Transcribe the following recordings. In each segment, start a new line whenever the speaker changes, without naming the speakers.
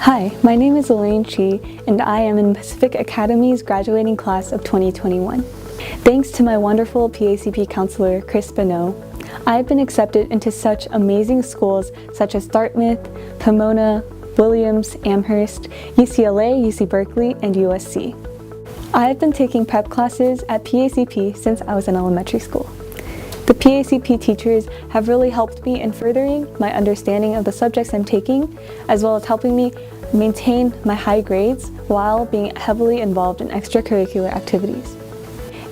Hi, my name is Elaine Chi, and I am in Pacific Academy's graduating class of 2021. Thanks to my wonderful PACP counselor, Chris Bonneau, I've been accepted into such amazing schools such as Dartmouth, Pomona, Williams, Amherst, UCLA, UC Berkeley, and USC. I've been taking prep classes at PACP since I was in elementary school. The PACP teachers have really helped me in furthering my understanding of the subjects I'm taking, as well as helping me maintain my high grades while being heavily involved in extracurricular activities.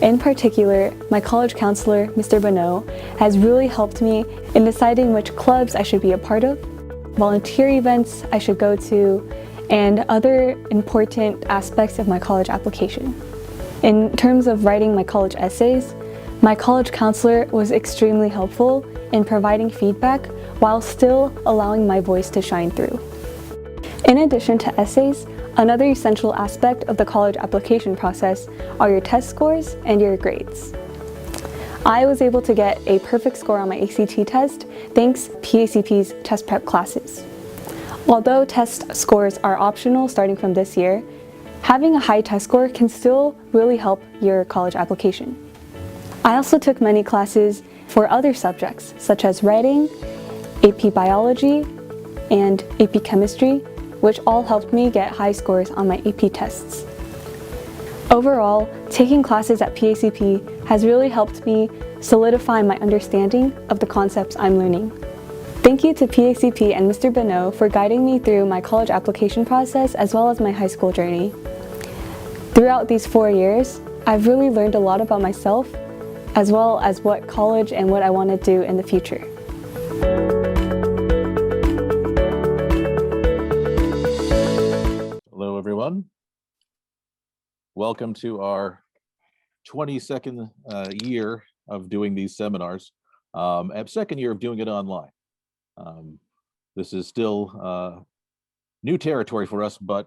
In particular, my college counselor, Mr. Bonneau, has really helped me in deciding which clubs I should be a part of, volunteer events I should go to, and other important aspects of my college application. In terms of writing my college essays, my college counselor was extremely helpful in providing feedback while still allowing my voice to shine through. In addition to essays, another essential aspect of the college application process are your test scores and your grades. I was able to get a perfect score on my ACT test thanks to PACP's test prep classes. Although test scores are optional starting from this year, having a high test score can still really help your college application. I also took many classes for other subjects, such as writing, AP Biology, and AP Chemistry, which all helped me get high scores on my AP tests. Overall, taking classes at PACP has really helped me solidify my understanding of the concepts I'm learning. Thank you to PACP and Mr. Bonneau for guiding me through my college application process as well as my high school journey. Throughout these 4 years, I've really learned a lot about myself, as well as what college and what I want to do in the future.
Hello, everyone. Welcome to our 22nd year of doing these seminars, and second year of doing it online. This is still new territory for us, but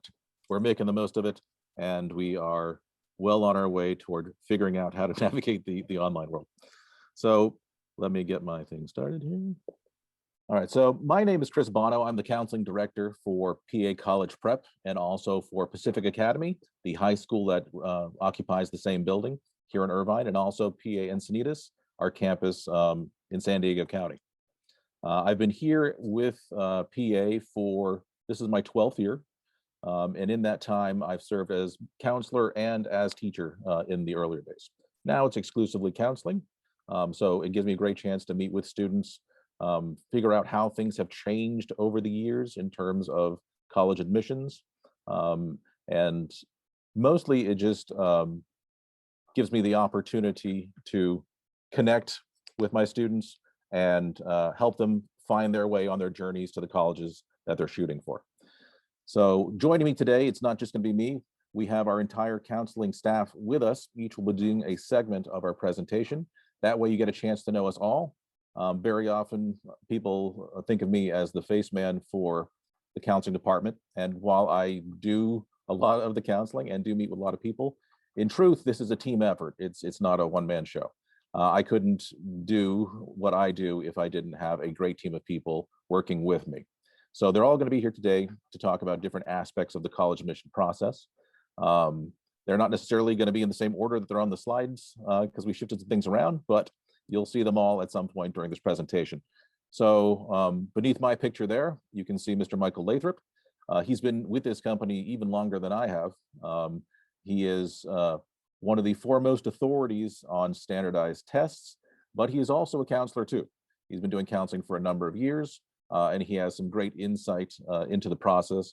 we're making the most of it, and we are well on our way toward figuring out how to navigate the online world. So let me get my thing started here. All right, so my name is Chris Bonneau. I'm the counseling director for PA College Prep and also for Pacific Academy, the high school that occupies the same building here in Irvine, and also PA Encinitas, our campus in San Diego County. I've been here with PA for, this is my 12th year. And in that time, I've served as counselor and as teacher in the earlier days. Now it's exclusively counseling. So it gives me a great chance to meet with students, figure out how things have changed over the years in terms of college admissions. And mostly it just gives me the opportunity to connect with my students and help them find their way on their journeys to the colleges that they're shooting for. So joining me today, it's not just going to be me. We have our entire counseling staff with us. Each will be doing a segment of our presentation. That way you get a chance to know us all. Very often people think of me as the face man for the counseling department. And while I do a lot of the counseling and do meet with a lot of people, in truth, this is a team effort. It's not a one-man show. I couldn't do what I do if I didn't have a great team of people working with me. So they're all going to be here today to talk about different aspects of the college admission process. They're not necessarily going to be in the same order that they're on the slides because we shifted some things around, but you'll see them all at some point during this presentation. So beneath my picture there, you can see Mr. Michael Lathrop. He's been with this company even longer than I have. He is one of the foremost authorities on standardized tests, but he is also a counselor too. He's been doing counseling for a number of years. And he has some great insight into the process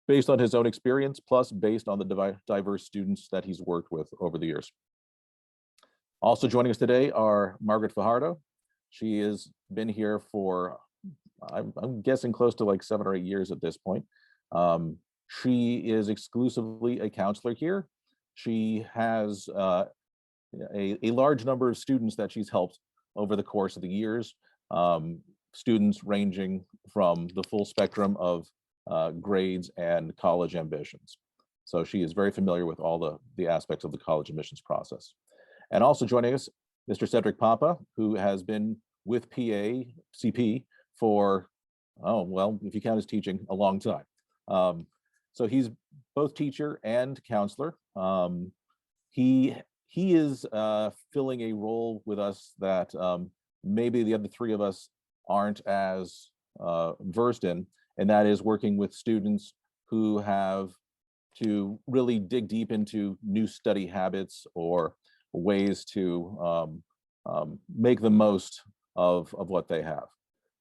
based on his own experience, plus based on the diverse students that he's worked with over the years. Also joining us today are Margaret Fajardo. She has been here for, I'm guessing close to like 7 or 8 years at this point. She is exclusively a counselor here. She has a large number of students that she's helped over the course of the years. Students ranging from the full spectrum of grades and college ambitions. So she is very familiar with all the aspects of the college admissions process. And also joining us, Mr. Cedric Papa, who has been with PACP for, oh, well, if you count his teaching, a long time. So he's both teacher and counselor. He is filling a role with us that maybe the other three of us aren't as versed in, and that is working with students who have to really dig deep into new study habits or ways to make the most of what they have.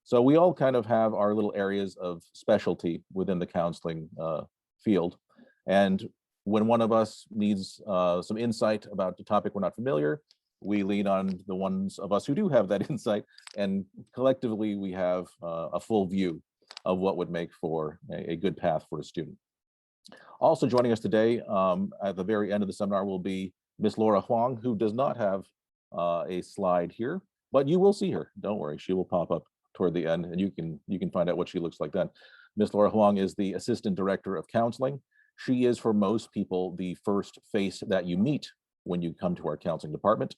So we all kind of have our little areas of specialty within the counseling field. And when one of us needs some insight about the topic we're not familiar, we lean on the ones of us who do have that insight, and collectively we have a full view of what would make for a good path for a student. Also joining us today at the very end of the seminar will be Miss Laura Huang, who does not have a slide here, but you will see her. Don't worry, she will pop up toward the end, and you can find out what she looks like then. Miss Laura Huang is the Assistant Director of Counseling. She is, for most people, the first face that you meet when you come to our counseling department.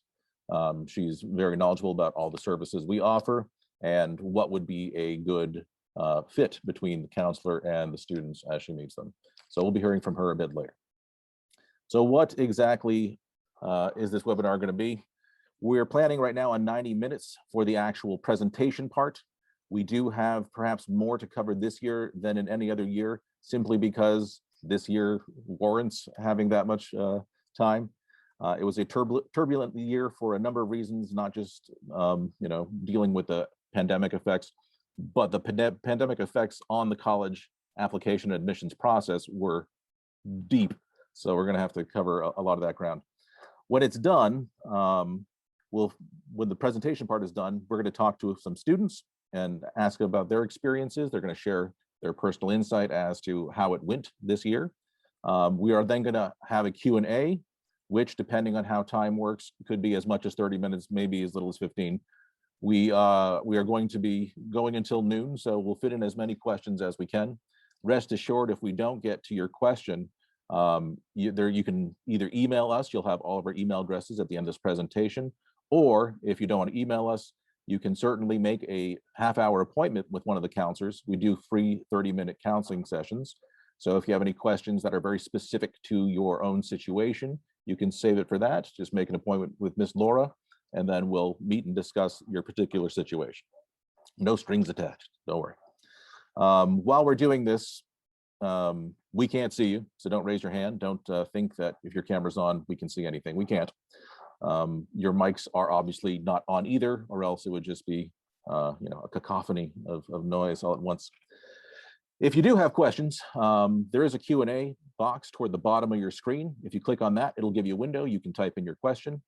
She's very knowledgeable about all the services we offer and what would be a good fit between the counselor and the students as she meets them. So we'll be hearing from her a bit later. So what exactly is this webinar going to be? We're planning right now on 90 minutes for the actual presentation part. We do have perhaps more to cover this year than in any other year, simply because this year warrants having that much time. It was a turbulent year for a number of reasons, not just dealing with the pandemic effects, but the pandemic effects on the college application admissions process were deep. So we're going to have to cover a lot of that ground. When it's done, when the presentation part is done, we're going to talk to some students and ask about their experiences. They're going to share their personal insight as to how it went this year. We are then going to have a Q&A, which, depending on how time works, could be as much as 30 minutes, maybe as little as 15. We are going to be going until noon, so we'll fit in as many questions as we can. Rest assured, if we don't get to your question, you can either email us. You'll have all of our email addresses at the end of this presentation, or if you don't want to email us, you can certainly make a half-hour appointment with one of the counselors. We do free 30-minute counseling sessions. So if you have any questions that are very specific to your own situation, you can save it for that. Just make an appointment with Miss Laura, and then we'll meet and discuss your particular situation. No strings attached, don't worry. While we're doing this, we can't see you, so don't raise your hand. Don't think that if your camera's on, we can see anything. We can't. Your mics are obviously not on either, or else it would just be a cacophony of noise all at once. If you do have questions, there is a Q&A box toward the bottom of your screen. If you click on that, it'll give you a window. You can type in your question.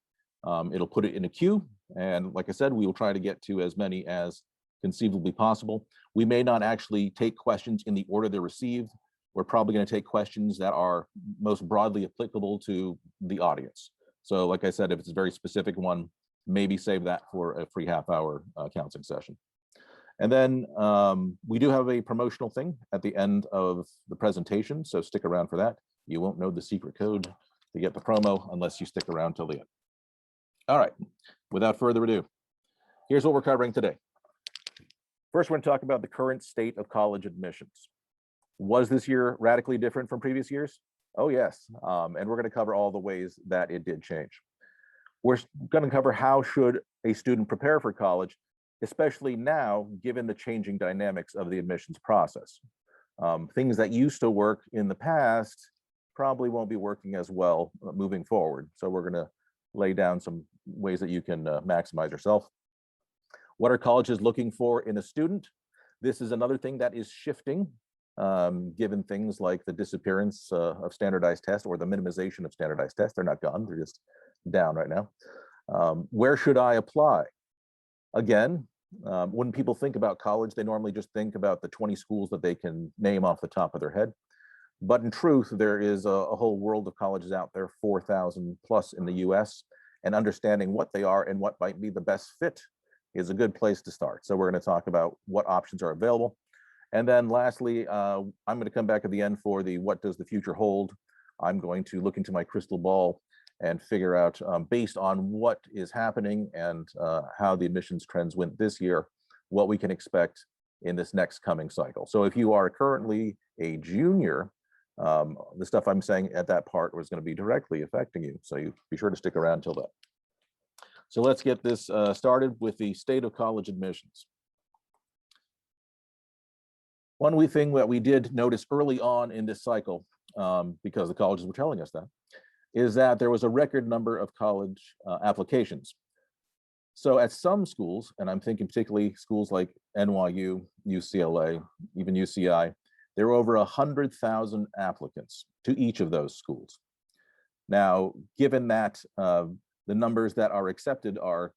It'll put it in a queue. And like I said, we will try to get to as many as conceivably possible. We may not actually take questions in the order they're received. We're probably going to take questions that are most broadly applicable to the audience. So like I said, if it's a very specific one, maybe save that for a free half-hour counseling session. And then we do have a promotional thing at the end of the presentation, so stick around for that. You won't know the secret code to get the promo unless you stick around till the end. All right, without further ado, here's what we're covering today. First, we're going to talk about the current state of college admissions. Was this year radically different from previous years? Oh, yes. And we're going to cover all the ways that it did change. We're going to cover how should a student prepare for college, especially now, given the changing dynamics of the admissions process. Things that used to work in the past probably won't be working as well moving forward. So we're going to lay down some ways that you can maximize yourself. What are colleges looking for in a student? This is another thing that is shifting, given things like the disappearance of standardized tests or the minimization of standardized tests. They're not gone, they're just down right now. Where should I apply? Again, when people think about college, they normally just think about the 20 schools that they can name off the top of their head. But in truth, there is a whole world of colleges out there, 4,000 plus in the US, and understanding what they are and what might be the best fit is a good place to start. So we're going to talk about what options are available. And then lastly, I'm going to come back at the end for the what does the future hold. I'm going to look into my crystal ball and figure out, based on what is happening and how the admissions trends went this year, what we can expect in this next coming cycle. So if you are currently a junior, the stuff I'm saying at that part was going to be directly affecting you. So you be sure to stick around till then. So let's get this started with the state of college admissions. One thing that we did notice early on in this cycle, because the colleges were telling us that, is that there was a record number of college applications. So at some schools, and I'm thinking particularly schools like NYU, UCLA, even UCI, there were over 100,000 applicants to each of those schools. Now, given that the numbers that are accepted are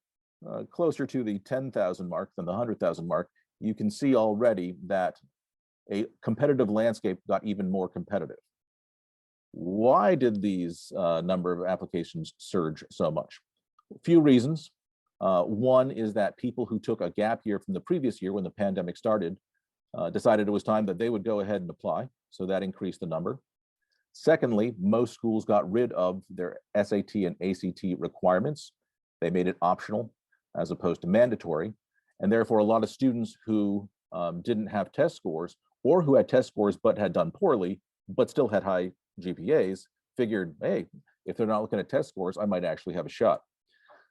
closer to the 10,000 mark than the 100,000 mark, you can see already that a competitive landscape got even more competitive. Why did these number of applications surge so much? A few reasons. One is that people who took a gap year from the previous year when the pandemic started decided it was time that they would go ahead and apply. So that increased the number. Secondly, most schools got rid of their SAT and ACT requirements. They made it optional as opposed to mandatory. And therefore, a lot of students who didn't have test scores or who had test scores but had done poorly, but still had high GPAs, figured, hey, if they're not looking at test scores, I might actually have a shot.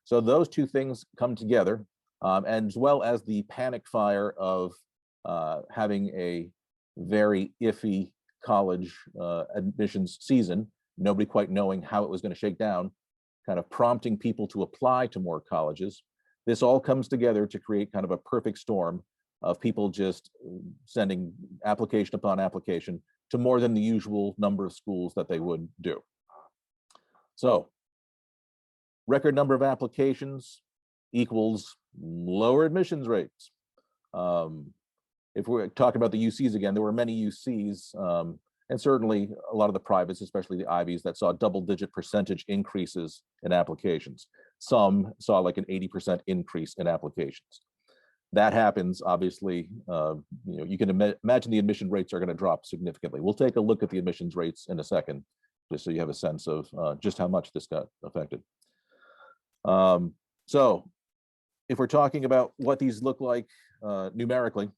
So those two things come together, and as well as the panic fire of having a very iffy college admissions season, nobody quite knowing how it was going to shake down, kind of prompting people to apply to more colleges. This all comes together to create kind of a perfect storm of people just sending application upon application to more than the usual number of schools that they would do. So, record number of applications equals lower admissions rates. If we're talking about the UCs again, there were many UCs, and certainly a lot of the privates, especially the Ivies, that saw double-digit percentage increases in applications. Some saw like an 80% increase in applications. That happens, obviously, you can imagine the admission rates are going to drop significantly. We'll take a look at the admissions rates in a second, just so you have a sense of just how much this got affected. So if we're talking about what these look like numerically,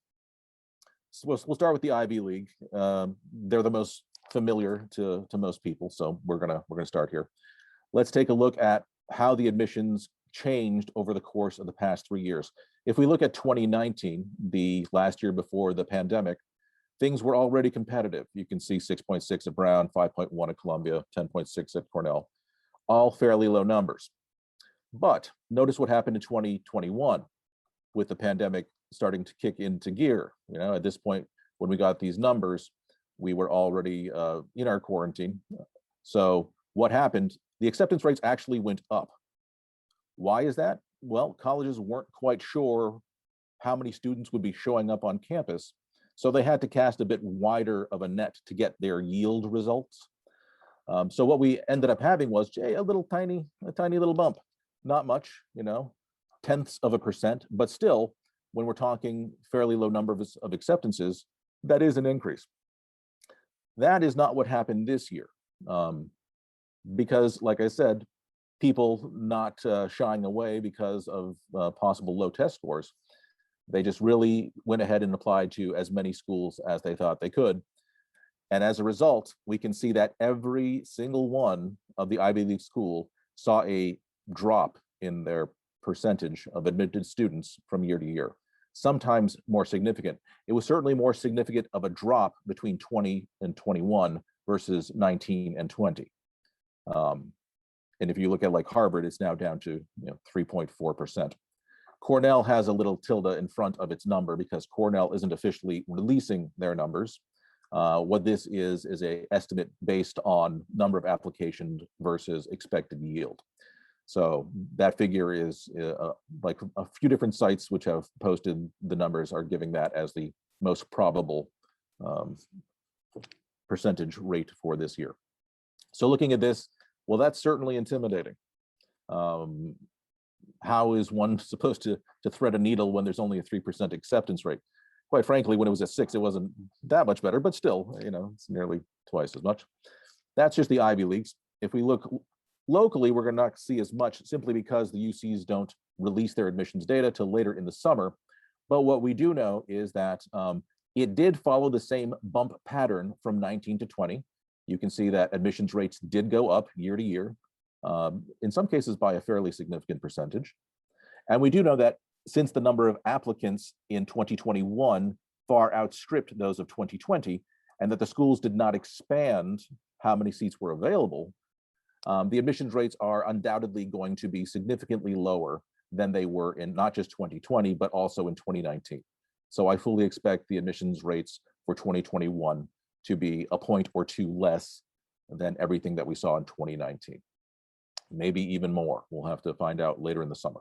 we'll start with the Ivy League. They're the most familiar to most people, so we're gonna start here. Let's take a look at how the admissions changed over the course of the past 3 years. If we look at 2019, the last year before the pandemic, things were already competitive. You can see 6.6 at Brown, 5.1 at Columbia, 10.6 at Cornell, all fairly low numbers. But notice what happened in 2021 with the pandemic starting to kick into gear. You know, at this point, when we got these numbers, we were already in our quarantine. So what happened? The acceptance rates actually went up. Why is that? Well, colleges weren't quite sure how many students would be showing up on campus, so they had to cast a bit wider of a net to get their yield results. So what we ended up having was a tiny little bump. Not much, tenths of a percent, but still, when we're talking fairly low numbers of acceptances, that is an increase. That is not what happened this year, because, like I said, people not shying away because of possible low test scores. They just really went ahead and applied to as many schools as they thought they could. And as a result, we can see that every single one of the Ivy League school saw a drop in their percentage of admitted students from year to year, sometimes more significant. It was certainly more significant of a drop between 20 and 21 versus 19 and 20. And if you look at like Harvard, it's now down to 3.4%. Cornell has a little tilde in front of its number because Cornell isn't officially releasing their numbers. What this is a estimate based on number of applications versus expected yield. So that figure is like a few different sites which have posted the numbers are giving that as the most probable percentage rate for this year. So looking at this, well, that's certainly intimidating. How is one supposed to thread a needle when there's only a 3% acceptance rate? Quite frankly, when it was at 6, it wasn't that much better, but still, it's nearly twice as much. That's just the Ivy Leagues. If we look locally, we're going to not see as much simply because the UCs don't release their admissions data till later in the summer, But what we do know is that it did follow the same bump pattern from 19 to 20. You can see that admissions rates did go up year to year, in some cases by a fairly significant percentage. And we do know that since the number of applicants in 2021 far outstripped those of 2020, and that the schools did not expand how many seats were available, the admissions rates are undoubtedly going to be significantly lower than they were in not just 2020, but also in 2019. So I fully expect the admissions rates for 2021 to be a point or two less than everything that we saw in 2019. Maybe even more. We'll have to find out later in the summer.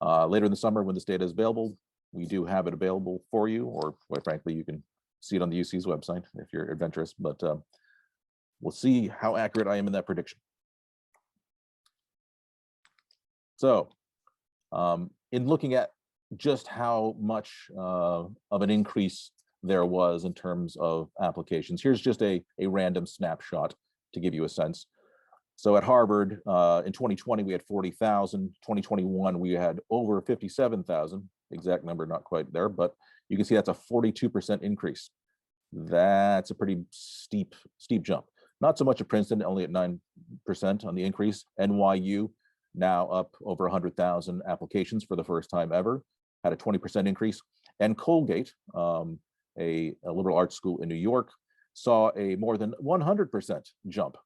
Later in the summer, when this data is available, we do have it available for you, or quite frankly, you can see it on the UC's website if you're adventurous, but we'll see how accurate I am in that prediction. So in looking at just how much of an increase there was in terms of applications, here's just a random snapshot to give you a sense. So at Harvard, in 2020, we had 40,000. 2021, we had over 57,000. Exact number, not quite there, but you can see that's a 42% increase. That's a pretty steep jump. Not so much at Princeton, only at 9% on the increase. NYU, now up over 100,000 applications for the first time ever, had a 20% increase. And Colgate, a liberal arts school in New York, saw a more than 100% jump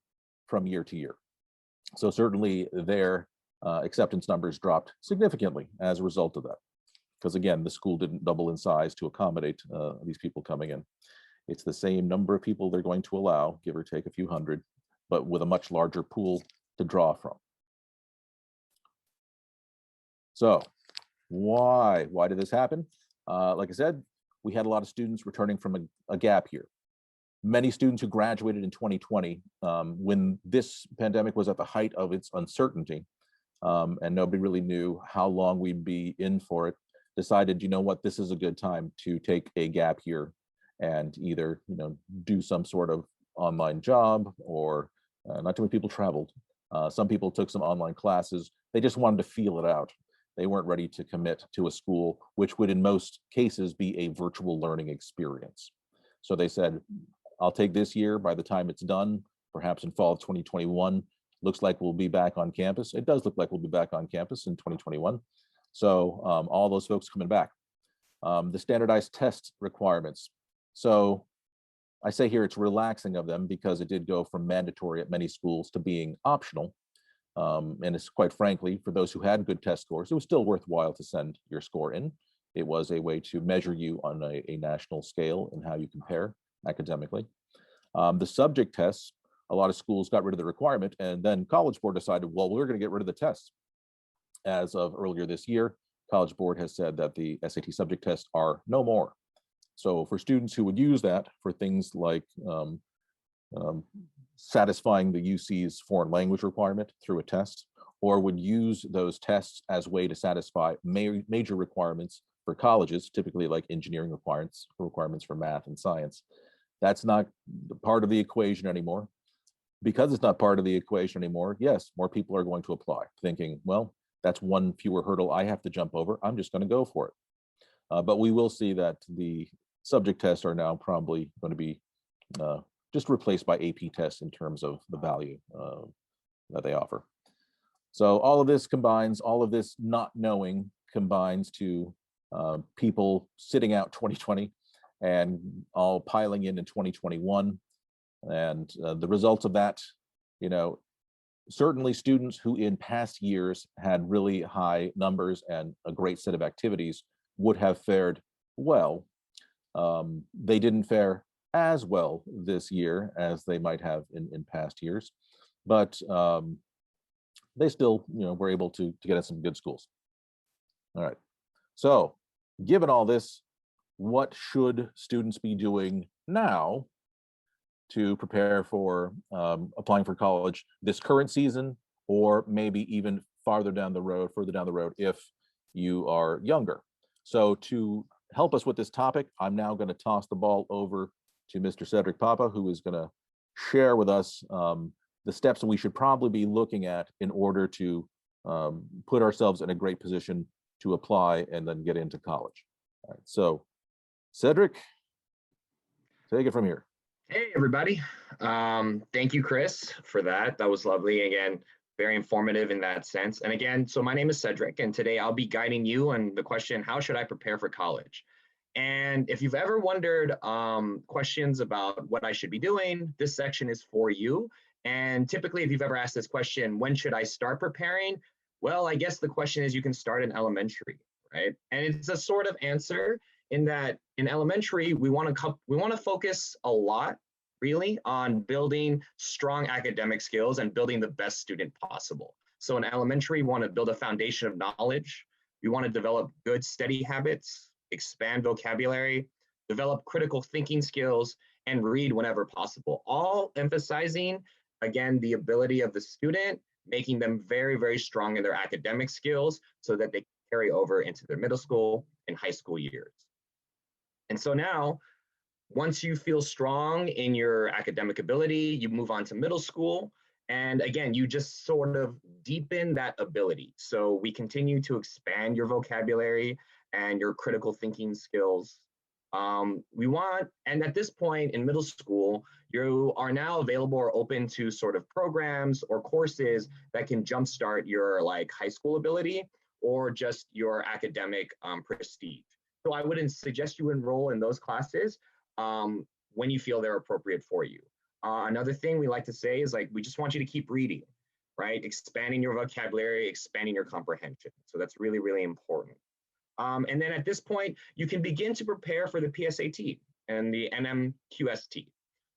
from year to year. So certainly their acceptance numbers dropped significantly as a result of that. Because again, the school didn't double in size to accommodate these people coming in. It's the same number of people they're going to allow, give or take a few hundred, but with a much larger pool to draw from. So why did this happen? Like I said, we had a lot of students returning from a gap year. Many students who graduated in 2020, when this pandemic was at the height of its uncertainty, and nobody really knew how long we'd be in for it, decided, you know what, this is a good time to take a gap year and either, do some sort of online job, or not too many people traveled. Some people took some online classes. They just wanted to feel it out. They weren't ready to commit to a school, which would in most cases be a virtual learning experience. So they said, I'll take this year. By the time it's done, perhaps in fall of 2021, looks like we'll be back on campus. It does look like we'll be back on campus in 2021. So all those folks coming back. The standardized test requirements. So I say here it's relaxing of them because it did go from mandatory at many schools to being optional. And it's quite frankly, for those who had good test scores, it was still worthwhile to send your score in. It was a way to measure you on a national scale and how you compare academically. The subject tests, a lot of schools got rid of the requirement, and then College Board decided, well, we're going to get rid of the tests. As of earlier this year, College Board has said that the SAT subject tests are no more. So for students who would use that for things like satisfying the UC's foreign language requirement through a test, or would use those tests as a way to satisfy major requirements for colleges, typically like engineering requirements for math and science, that's not part of the equation anymore. Because it's not part of the equation anymore, yes, more people are going to apply, thinking, well, that's one fewer hurdle I have to jump over. I'm just going to go for it. But we will see that the subject tests are now probably going to be just replaced by AP tests in terms of the value that they offer. So all of this not knowing combines to people sitting out 2020 and all piling in 2021. And the results of that, certainly students who in past years had really high numbers and a great set of activities would have fared well. They didn't fare as well this year as they might have in past years, but they still, were able to get in some good schools. All right. So given all this, what should students be doing now to prepare for applying for college this current season, or maybe even further down the road if you are younger? So to help us with this topic, I'm now going to toss the ball over to Mr. Cedric Papa, who is going to share with us the steps that we should probably be looking at in order to put ourselves in a great position to apply and then get into college. All right, so Cedric, take it from here.
Hey, everybody. Thank you, Chris, for that. That was lovely. Again, very informative in that sense. And again, so my name is Cedric, and today I'll be guiding you on the question, how should I prepare for college? And if you've ever wondered questions about what I should be doing, this section is for you. And typically, if you've ever asked this question, when should I start preparing? Well, I guess the question is you can start in elementary, right? And it's a sort of answer in that in elementary, we want to focus a lot really on building strong academic skills and building the best student possible. So in elementary, we want to build a foundation of knowledge. We want to develop good study habits, expand vocabulary, develop critical thinking skills, and read whenever possible, all emphasizing, again, the ability of the student, making them very, very strong in their academic skills so that they carry over into their middle school and high school years. And so now, once you feel strong in your academic ability, you move on to middle school. And again, you just sort of deepen that ability. So we continue to expand your vocabulary and your critical thinking skills. And at this point in middle school, you are now available or open to sort of programs or courses that can jumpstart your like high school ability or just your academic prestige. So I wouldn't suggest you enroll in those classes when you feel they're appropriate for you. Another thing we like to say is like, we just want you to keep reading, right? Expanding your vocabulary, expanding your comprehension. So that's really, really important. And then at this point, you can begin to prepare for the PSAT and the NMQST,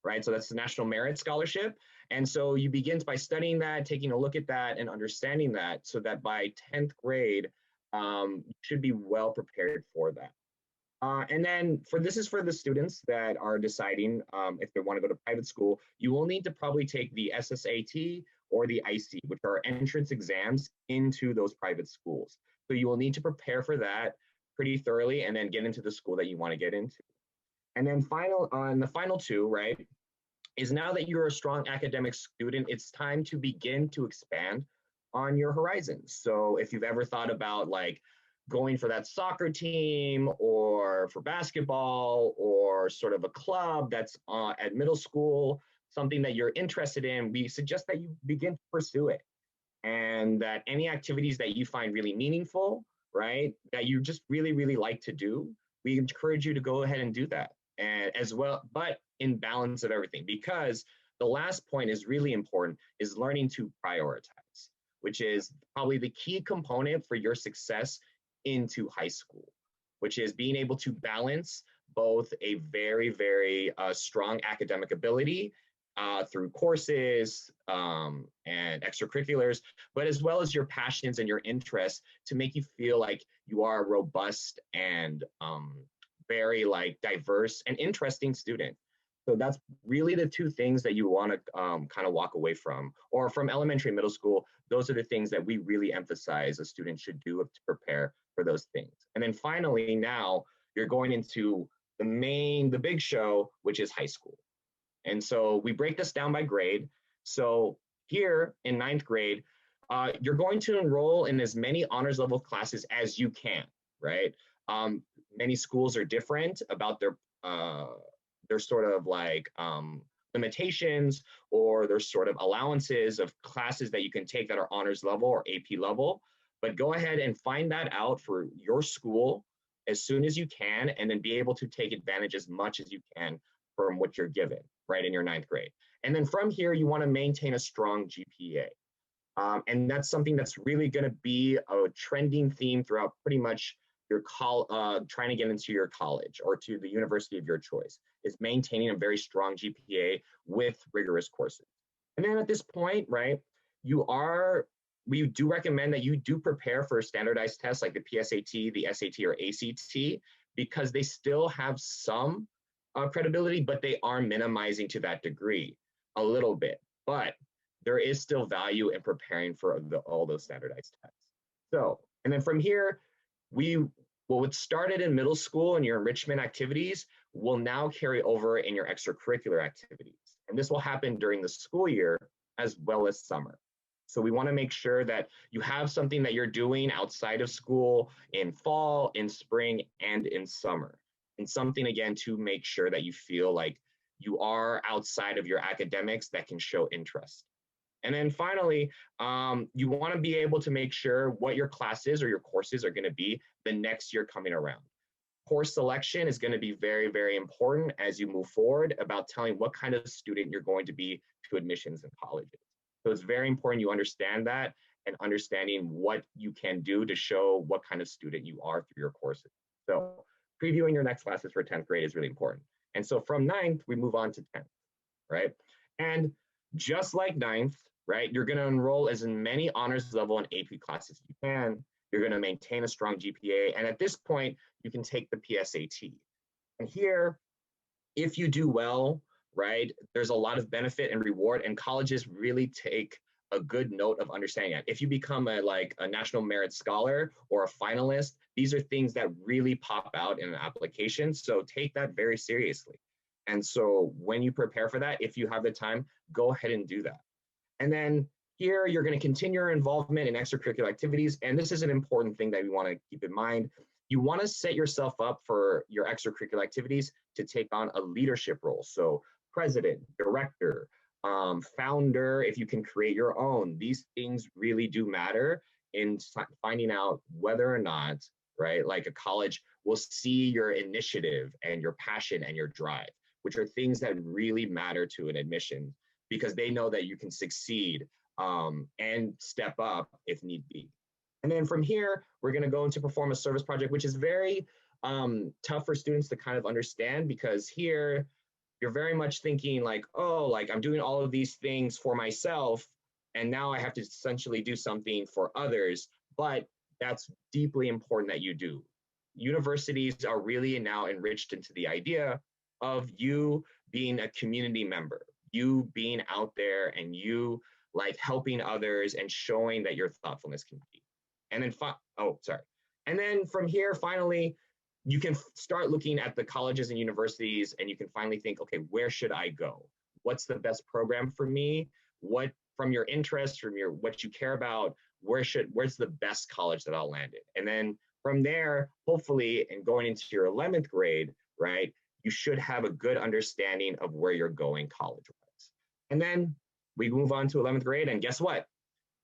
right? So that's the National Merit Scholarship. And so you begin by studying that, taking a look at that and understanding that so that by 10th grade, you should be well prepared for that. And then this is for the students that are deciding if they want to go to private school, you will need to probably take the SSAT or the IC, which are entrance exams into those private schools. So you will need to prepare for that pretty thoroughly and then get into the school that you want to get into. And then the final two, right, is now that you're a strong academic student, it's time to begin to expand on your horizons. So if you've ever thought about like going for that soccer team or for basketball or sort of a club that's at middle school, something that you're interested in, we suggest that you begin to pursue it. And that any activities that you find really meaningful, right, that you just really, really like to do, we encourage you to go ahead and do that. And as well, but in balance of everything, because the last point is really important, is learning to prioritize, which is probably the key component for your success into high school, which is being able to balance both a very, very strong academic ability through courses and extracurriculars, but as well as your passions and your interests to make you feel like you are a robust and very like diverse and interesting student. So that's really the two things that you want to kind of walk away from, or from elementary and middle school. Those are the things that we really emphasize a student should do to prepare for those things. And then finally, now you're going into the big show, which is high school. And so we break this down by grade. So here in 9th grade, you're going to enroll in as many honors level classes as you can, right? Many schools are different about their sort of like limitations or their sort of allowances of classes that you can take that are honors level or AP level. But go ahead and find that out for your school as soon as you can, and then be able to take advantage as much as you can from what you're given, right, in your 9th grade. And then from here, you want to maintain a strong GPA. And that's something that's really going to be a trending theme throughout pretty much your trying to get into your college or to the university of your choice, is maintaining a very strong GPA with rigorous courses. And then at this point, right, we do recommend that you do prepare for standardized tests like the PSAT, the SAT, or ACT, because they still have some credibility, but they are minimizing to that degree a little bit. But there is still value in preparing for all those standardized tests. So, and then from here, what started in middle school and your enrichment activities will now carry over in your extracurricular activities. And this will happen during the school year as well as summer. So we want to make sure that you have something that you're doing outside of school in fall, in spring, and in summer. And something, again, to make sure that you feel like you are outside of your academics that can show interest. And then finally, you want to be able to make sure what your classes or your courses are going to be the next year coming around. Course selection is going to be very, very important as you move forward about telling what kind of student you're going to be to admissions in colleges. So it's very important you understand that and understanding what you can do to show what kind of student you are through your courses. So previewing your next classes for 10th grade is really important. And so from 9th, we move on to 10th, right? And just like 9th, right, you're going to enroll as many honors level and AP classes as you can. You're going to maintain a strong GPA. And at this point, you can take the PSAT. And here, if you do well, right, there's a lot of benefit and reward, and colleges really take a good note of understanding that. If you become a National Merit Scholar or a finalist, these are things that really pop out in an application. So take that very seriously. And so when you prepare for that, if you have the time, go ahead and do that. And then here, you're going to continue your involvement in extracurricular activities. And this is an important thing that we want to keep in mind. You want to set yourself up for your extracurricular activities to take on a leadership role. So president, director, founder, if you can create your own, these things really do matter in finding out whether or not, right, like a college will see your initiative and your passion and your drive, which are things that really matter to an admission because they know that you can succeed and step up if need be. And then from here, we're going to go into perform a service project, which is very tough for students to kind of understand because here you're very much thinking like, oh, like I'm doing all of these things for myself, and now I have to essentially do something for others, but that's deeply important that you do. Universities are really now enriched into the idea of you being a community member, you being out there and you like helping others and showing that your thoughtfulness can be. And then, and then from here, finally, you can start looking at the colleges and universities and you can finally think, okay, where should I go? What's the best program for me? What, from your interests, from your, what you care about, where's the best college that I'll land in? And then from there, hopefully, and going into your 11th grade, right, you should have a good understanding of where you're going college-wise. And then we move on to 11th grade, and guess what?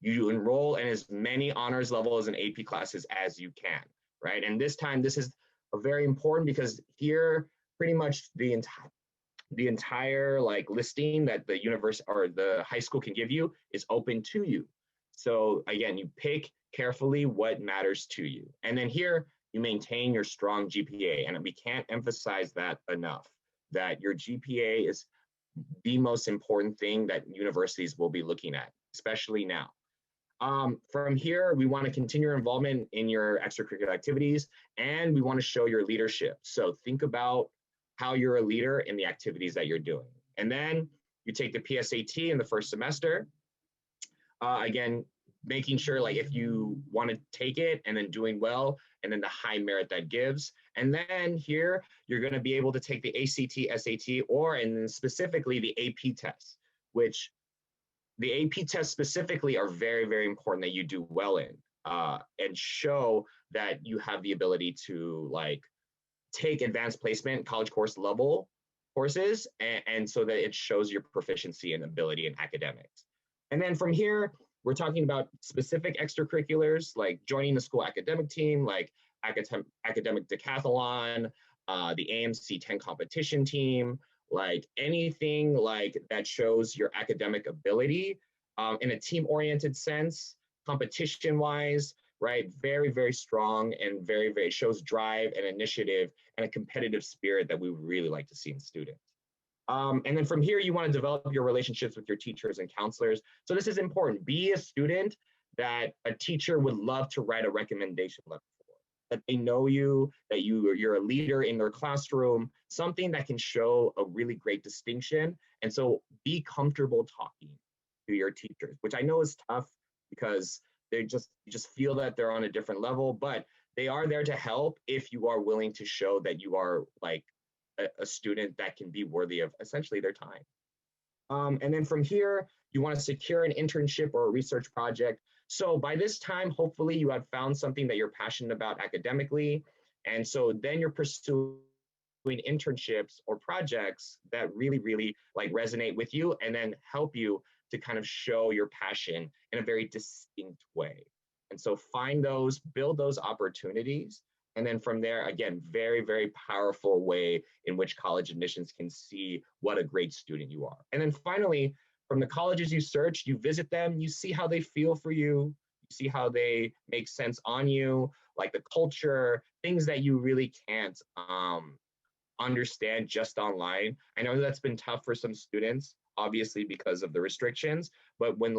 You enroll in as many honors levels and AP classes as you can, right? And this time, this is very important because here, pretty much the entire like listing that the university or the high school can give you is open to you. So again, you pick carefully what matters to you. And then here, you maintain your strong GPA. And we can't emphasize that enough, that your GPA is the most important thing that universities will be looking at, especially now. From here, we want to continue your involvement in your extracurricular activities, and we want to show your leadership. So think about how you're a leader in the activities that you're doing. And then you take the PSAT in the first semester. Again, making sure like if you want to take it and then doing well, and then the high merit that gives. And then here, you're going to be able to take the ACT, SAT, or and then specifically the AP tests, which the AP tests specifically are very, very important that you do well in and show that you have the ability to like take advanced placement college course level courses and so that it shows your proficiency and ability in academics. And then from here, we're talking about specific extracurriculars like joining the school academic team, like academic decathlon, the AMC 10 competition team, like anything like that shows your academic ability in a team-oriented sense, competition-wise, right? Very, very strong and very, very shows drive and initiative and a competitive spirit that we would really like to see in students. And then from here, you want to develop your relationships with your teachers and counselors. So this is important. Be a student that a teacher would love to write a recommendation letter for, that they know you, that you're a leader in their classroom, something that can show a really great distinction. And so be comfortable talking to your teachers, which I know is tough because you just feel that they're on a different level, but they are there to help if you are willing to show that you are like a student that can be worthy of essentially their time. And then from here, you want to secure an internship or a research project. So by this time, hopefully you have found something that you're passionate about academically. And so then you're pursuing internships or projects that really like resonate with you and then help you to kind of show your passion in a very distinct way. And so find those, build those opportunities. And then from there, again, very powerful way in which college admissions can see what a great student you are. And then finally, from the colleges you search, you visit them, you see how they feel for you, you see how they make sense on you, like the culture, things that you really can't understand just online. I know that's been tough for some students, obviously because of the restrictions, but when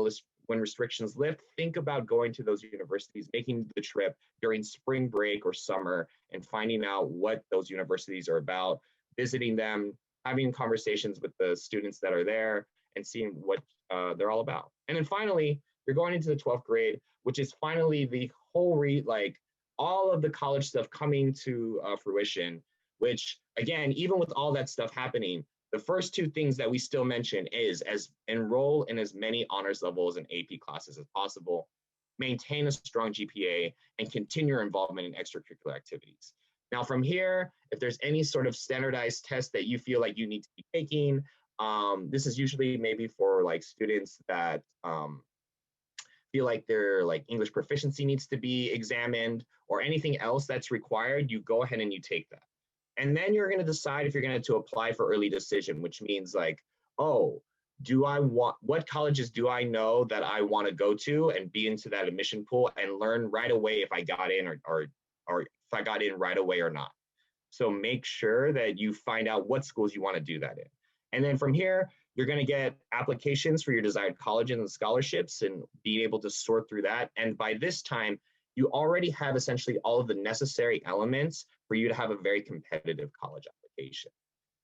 restrictions lift, think about going to those universities, making the trip during spring break or summer and finding out what those universities are about, visiting them, having conversations with the students that are there and seeing what they're all about. And then finally, you're going into the 12th grade, which is finally the whole all of the college stuff coming to fruition, which again, even with all that stuff happening, the first two things that we still mention is as enroll in as many honors levels and AP classes as possible, maintain a strong GPA, and continue your involvement in extracurricular activities. Now from here, if there's any sort of standardized test that you feel like you need to be taking, this is usually maybe for like students that feel like their like English proficiency needs to be examined or anything else that's required, you go ahead and you take that. And then you're going to decide if you're going to apply for early decision, which means like, oh, what colleges do I know that I want to go to and be into that admission pool and learn right away if I got in or if I got in right away or not. So make sure that you find out what schools you want to do that in. And then from here, you're going to get applications for your desired colleges and scholarships and being able to sort through that. And by this time, you already have essentially all of the necessary elements for you to have a very competitive college application.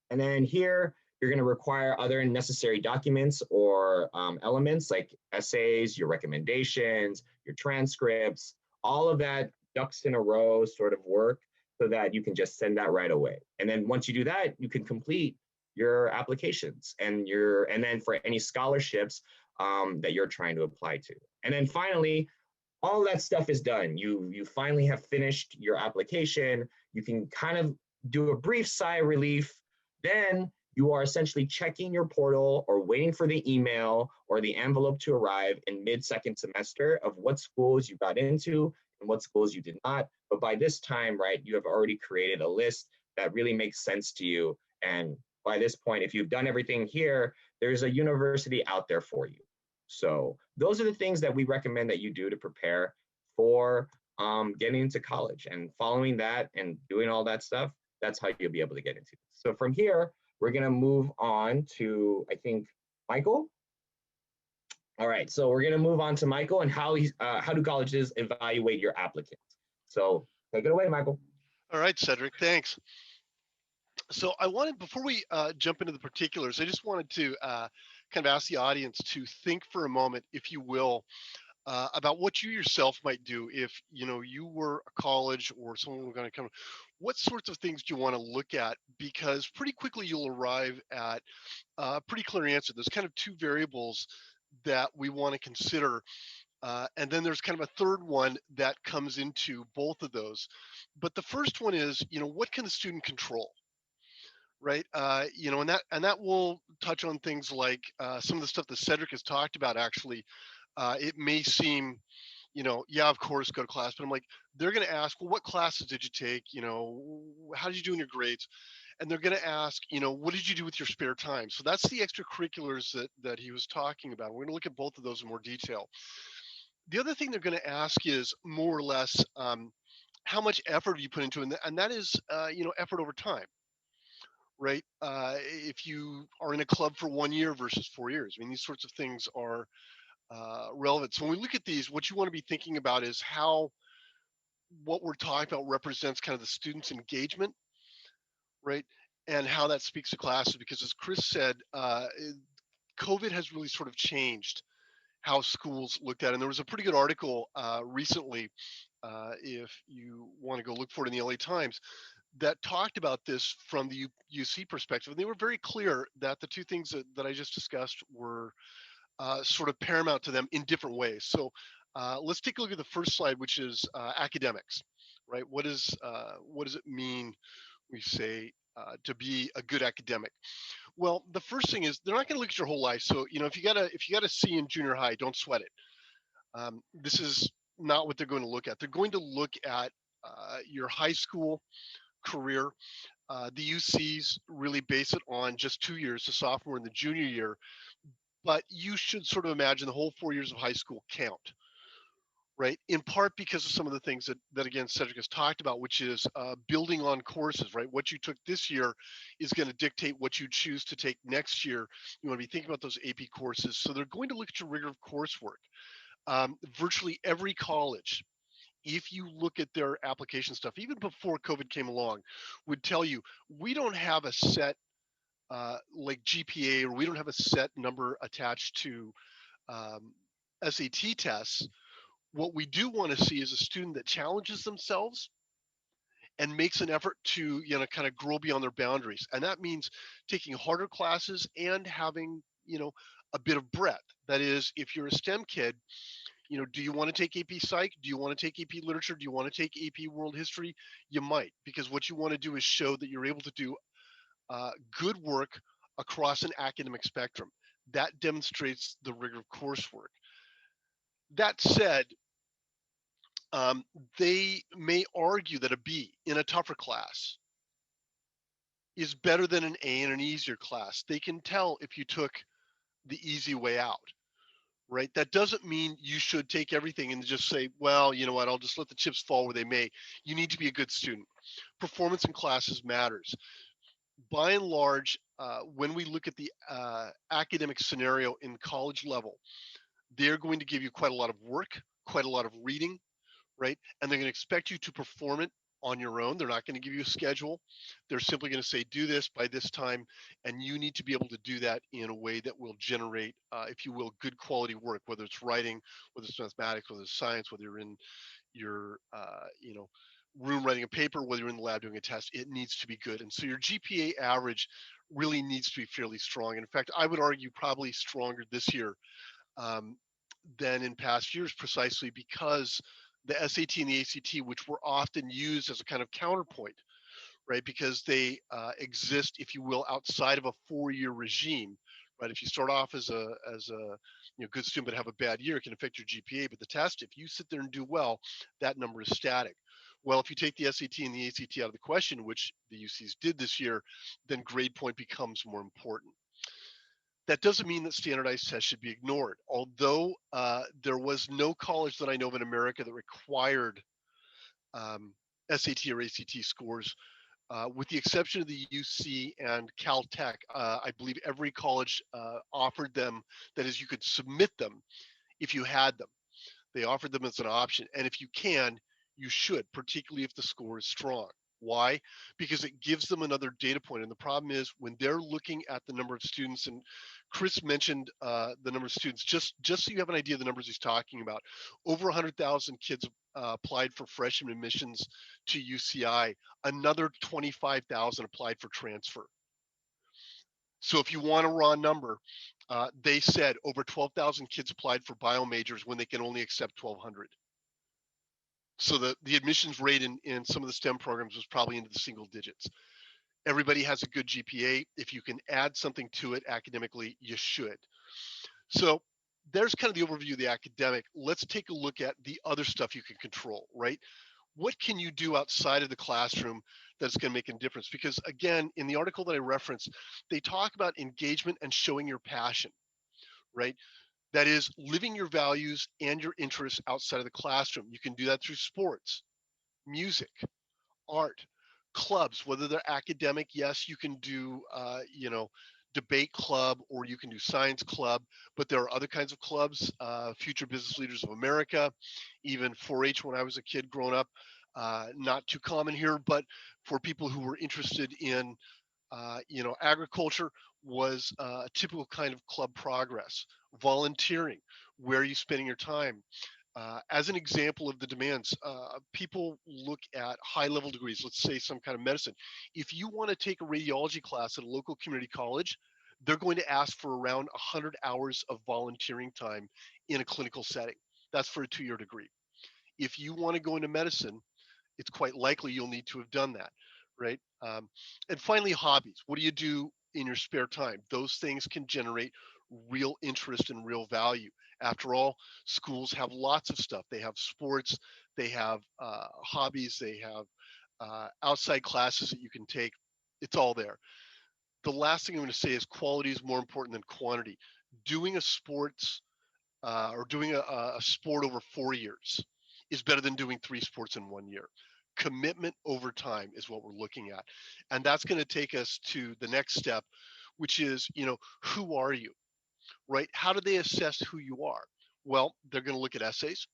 And then here, you're going to require other necessary documents or elements like essays, your recommendations, your transcripts, all of that ducks in a row sort of work so that you can just send that right away. And then once you do that, you can complete your applications and then for any scholarships that you're trying to apply to. And then finally, all that stuff is done. You finally have finished your application. You can kind of do a brief sigh of relief. Then you are essentially checking your portal or waiting for the email or the envelope to arrive in mid-second semester of what schools you got into and what schools you did not. But by this time, right, you have already created a list that really makes sense to you. And by this point, if you've done everything here, there's a university out there for you. So those are the things that we recommend that you do to prepare for getting into college, and following that and doing all that stuff, that's how you'll be able to get into it. So from here, we're gonna move on to, I think, Michael. All right, so we're gonna move on to Michael and how do colleges evaluate your applicants. So take it away, Michael.
All right, Cedric, thanks. So I wanted, before we jump into the particulars, I just wanted to kind of ask the audience to think for a moment, if you will, about what you yourself might do if you were a college or someone were going to come. What sorts of things do you want to look at? Because pretty quickly you'll arrive at a pretty clear answer. There's kind of two variables that we want to consider. And then there's kind of a third one that comes into both of those. But the first one is, what can the student control? Right. And that will touch on things like some of the stuff that Cedric has talked about. Actually, it may seem, yeah, of course, go to class, but I'm like, they're going to ask, well, what classes did you take? How did you do in your grades? And they're going to ask, what did you do with your spare time? So that's the extracurriculars that he was talking about. We're going to look at both of those in more detail. The other thing they're going to ask is more or less how much effort you put into it, and that is, effort over time. Right? If you are in a club for 1 year versus 4 years, I mean, these sorts of things are relevant. So when we look at these, what you want to be thinking about is how what we're talking about represents kind of the student's engagement, right? And how that speaks to classes, because as Chris said, COVID has really sort of changed how schools looked at it. And there was a pretty good article recently, if you want to go look for it in the LA Times, that talked about this from the UC perspective. And they were very clear that the two things that I just discussed were sort of paramount to them in different ways. So let's take a look at the first slide, which is academics, right? What does it mean, we say, to be a good academic? Well, the first thing is they're not going to look at your whole life. So, you know, if you got a C in junior high, don't sweat it. This is not what they're going to look at. They're going to look at your high school career. The UCs really base it on just 2 years, the sophomore and the junior year. But you should sort of imagine the whole 4 years of high school count, right? In part because of some of the things that again, Cedric has talked about, which is building on courses, right? What you took this year is going to dictate what you choose to take next year. You want to be thinking about those AP courses. So they're going to look at your rigor of coursework. Virtually every college, if you look at their application stuff, even before COVID came along, would tell you, we don't have a set like GPA, or we don't have a set number attached to SAT tests. What we do want to see is a student that challenges themselves and makes an effort to, you know, kind of grow beyond their boundaries. And that means taking harder classes and having, you know, a bit of breadth. That is, if you're a STEM kid, you know, do you want to take AP Psych? Do you want to take AP Literature? Do you want to take AP World History? You might, because what you want to do is show that you're able to do good work across an academic spectrum. That demonstrates the rigor of coursework. That said, they may argue that a B in a tougher class is better than an A in an easier class. They can tell if you took the easy way out, right? That doesn't mean you should take everything and just say, well, you know what, I'll just let the chips fall where they may. You need to be a good student. Performance in classes matters. By and large, when we look at the academic scenario in college level, they're going to give you quite a lot of work, quite a lot of reading, right? And they're going to expect you to perform it on your own. They're not going to give you a schedule. They're simply going to say, do this by this time, and you need to be able to do that in a way that will generate, if you will, good quality work, whether it's writing, whether it's mathematics, whether it's science, whether you're in your, you know, room writing a paper, whether you're in the lab doing a test. It needs to be good. And so your GPA average really needs to be fairly strong. And in fact, I would argue probably stronger this year than in past years, precisely because the SAT and the ACT, which were often used as a kind of counterpoint, right? Because they exist, if you will, outside of a 4-year regime, right? If you start off as a you know, good student but have a bad year, it can affect your GPA. But the test, if you sit there and do well, that number is static. Well, if you take the SAT and the ACT out of the question, which the UCs did this year, then grade point becomes more important. That doesn't mean that standardized tests should be ignored. Although there was no college that I know of in America that required SAT or ACT scores, with the exception of the UC and Caltech. I believe every college offered them. That is, you could submit them if you had them. They offered them as an option. And if you can, you should, particularly if the score is strong. Why? Because it gives them another data point. And the problem is when they're looking at the number of students, and Chris mentioned the number of students, just so you have an idea of the numbers he's talking about, over 100,000 kids applied for freshman admissions to UCI, another 25,000 applied for transfer. So if you want a raw number, they said over 12,000 kids applied for bio majors when they can only accept 1,200. So the admissions rate in some of the STEM programs was probably into the single digits. Everybody has a good GPA. If you can add something to it academically, you should. So there's kind of the overview of the academic. Let's take a look at the other stuff you can control, right? What can you do outside of the classroom that's going to make a difference? Because again, in the article that I referenced, they talk about engagement and showing your passion, right? That is living your values and your interests outside of the classroom. You can do that through sports, music, art, clubs, whether they're academic. Yes, you can do, you know, debate club, or you can do science club, but there are other kinds of clubs, Future Business Leaders of America, even 4-H when I was a kid growing up, not too common here, but for people who were interested in, you know, agriculture was a typical kind of club progress. Volunteering, where are you spending your time? As an example of the demands, people look at high-level degrees, let's say some kind of medicine. If you want to take a radiology class at a local community college, they're going to ask for around 100 hours of volunteering time in a clinical setting. That's for a 2-year degree. If you want to go into medicine, it's quite likely you'll need to have done that, right? And finally, hobbies. What do you do in your spare time? Those things can generate real interest and real value. After all, schools have lots of stuff. They have sports, they have hobbies, they have outside classes that you can take. It's all there. The last thing I'm going to say is quality is more important than quantity. Doing a sports or doing a sport over 4 years is better than doing 3 sports in 1 year. Commitment over time is what we're looking at. And that's going to take us to the next step, which is, who are you, right? How do they assess who you are? Well, they're going to look at essays.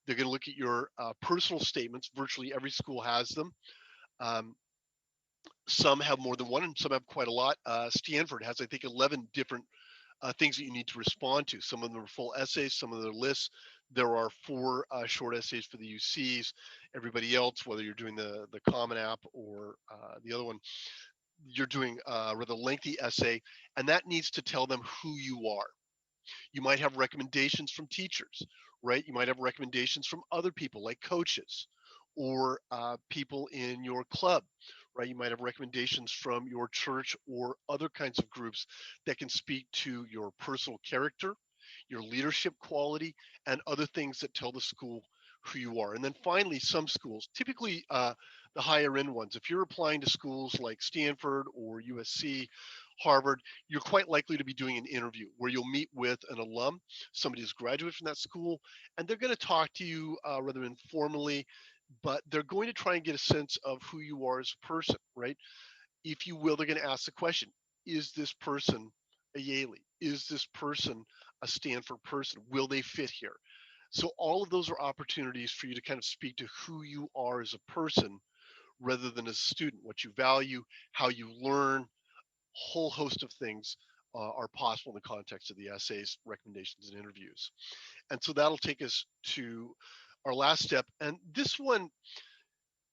They're going to look at your personal statements. Virtually every school has them. Some have more than one, and some have quite a lot. Stanford has, I think, 11 different things that you need to respond to. Some of them are full essays, some of them are lists. There are 4 short essays for the UCs. Everybody else, whether you're doing the Common App or the other one, you're doing a rather lengthy essay, and that needs to tell them who you are. You might have recommendations from teachers, right? You might have recommendations from other people like coaches or people in your club, right? You might have recommendations from your church or other kinds of groups that can speak to your personal character, your leadership quality, and other things that tell the school who you are. And then finally, some schools, typically the higher end ones, if you're applying to schools like Stanford or USC, Harvard, you're quite likely to be doing an interview where you'll meet with an alum, somebody who's graduated from that school, and they're going to talk to you rather informally, but they're going to try and get a sense of who you are as a person, right? If you will, they're going to ask the question, is this person a Yaley? Is this person a Stanford person? Will they fit here? So all of those are opportunities for you to kind of speak to who you are as a person rather than as a student, what you value, how you learn, whole host of things are possible in the context of the essays, recommendations, and interviews. And so that'll take us to our last step. And this one,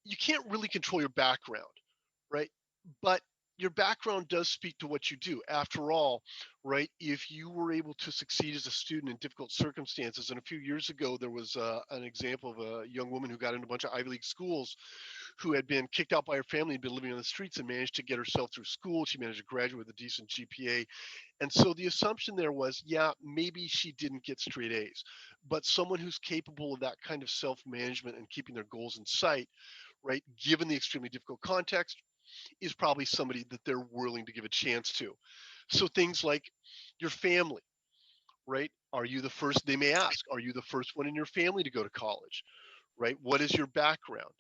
you can't really control your background, right? But your background does speak to what you do. After all, right, if you were able to succeed as a student in difficult circumstances, and a few years ago, there was an example of a young woman who got into a bunch of Ivy League schools who had been kicked out by her family and been living on the streets and managed to get herself through school. She managed to graduate with a decent GPA. And so the assumption there was, yeah, maybe she didn't get straight A's, but someone who's capable of that kind of self-management and keeping their goals in sight, right, given the extremely difficult context, is probably somebody that they're willing to give a chance to. So things like your family, right? Are you the first, they may ask, are you the first one in your family to go to college, right? What is your background?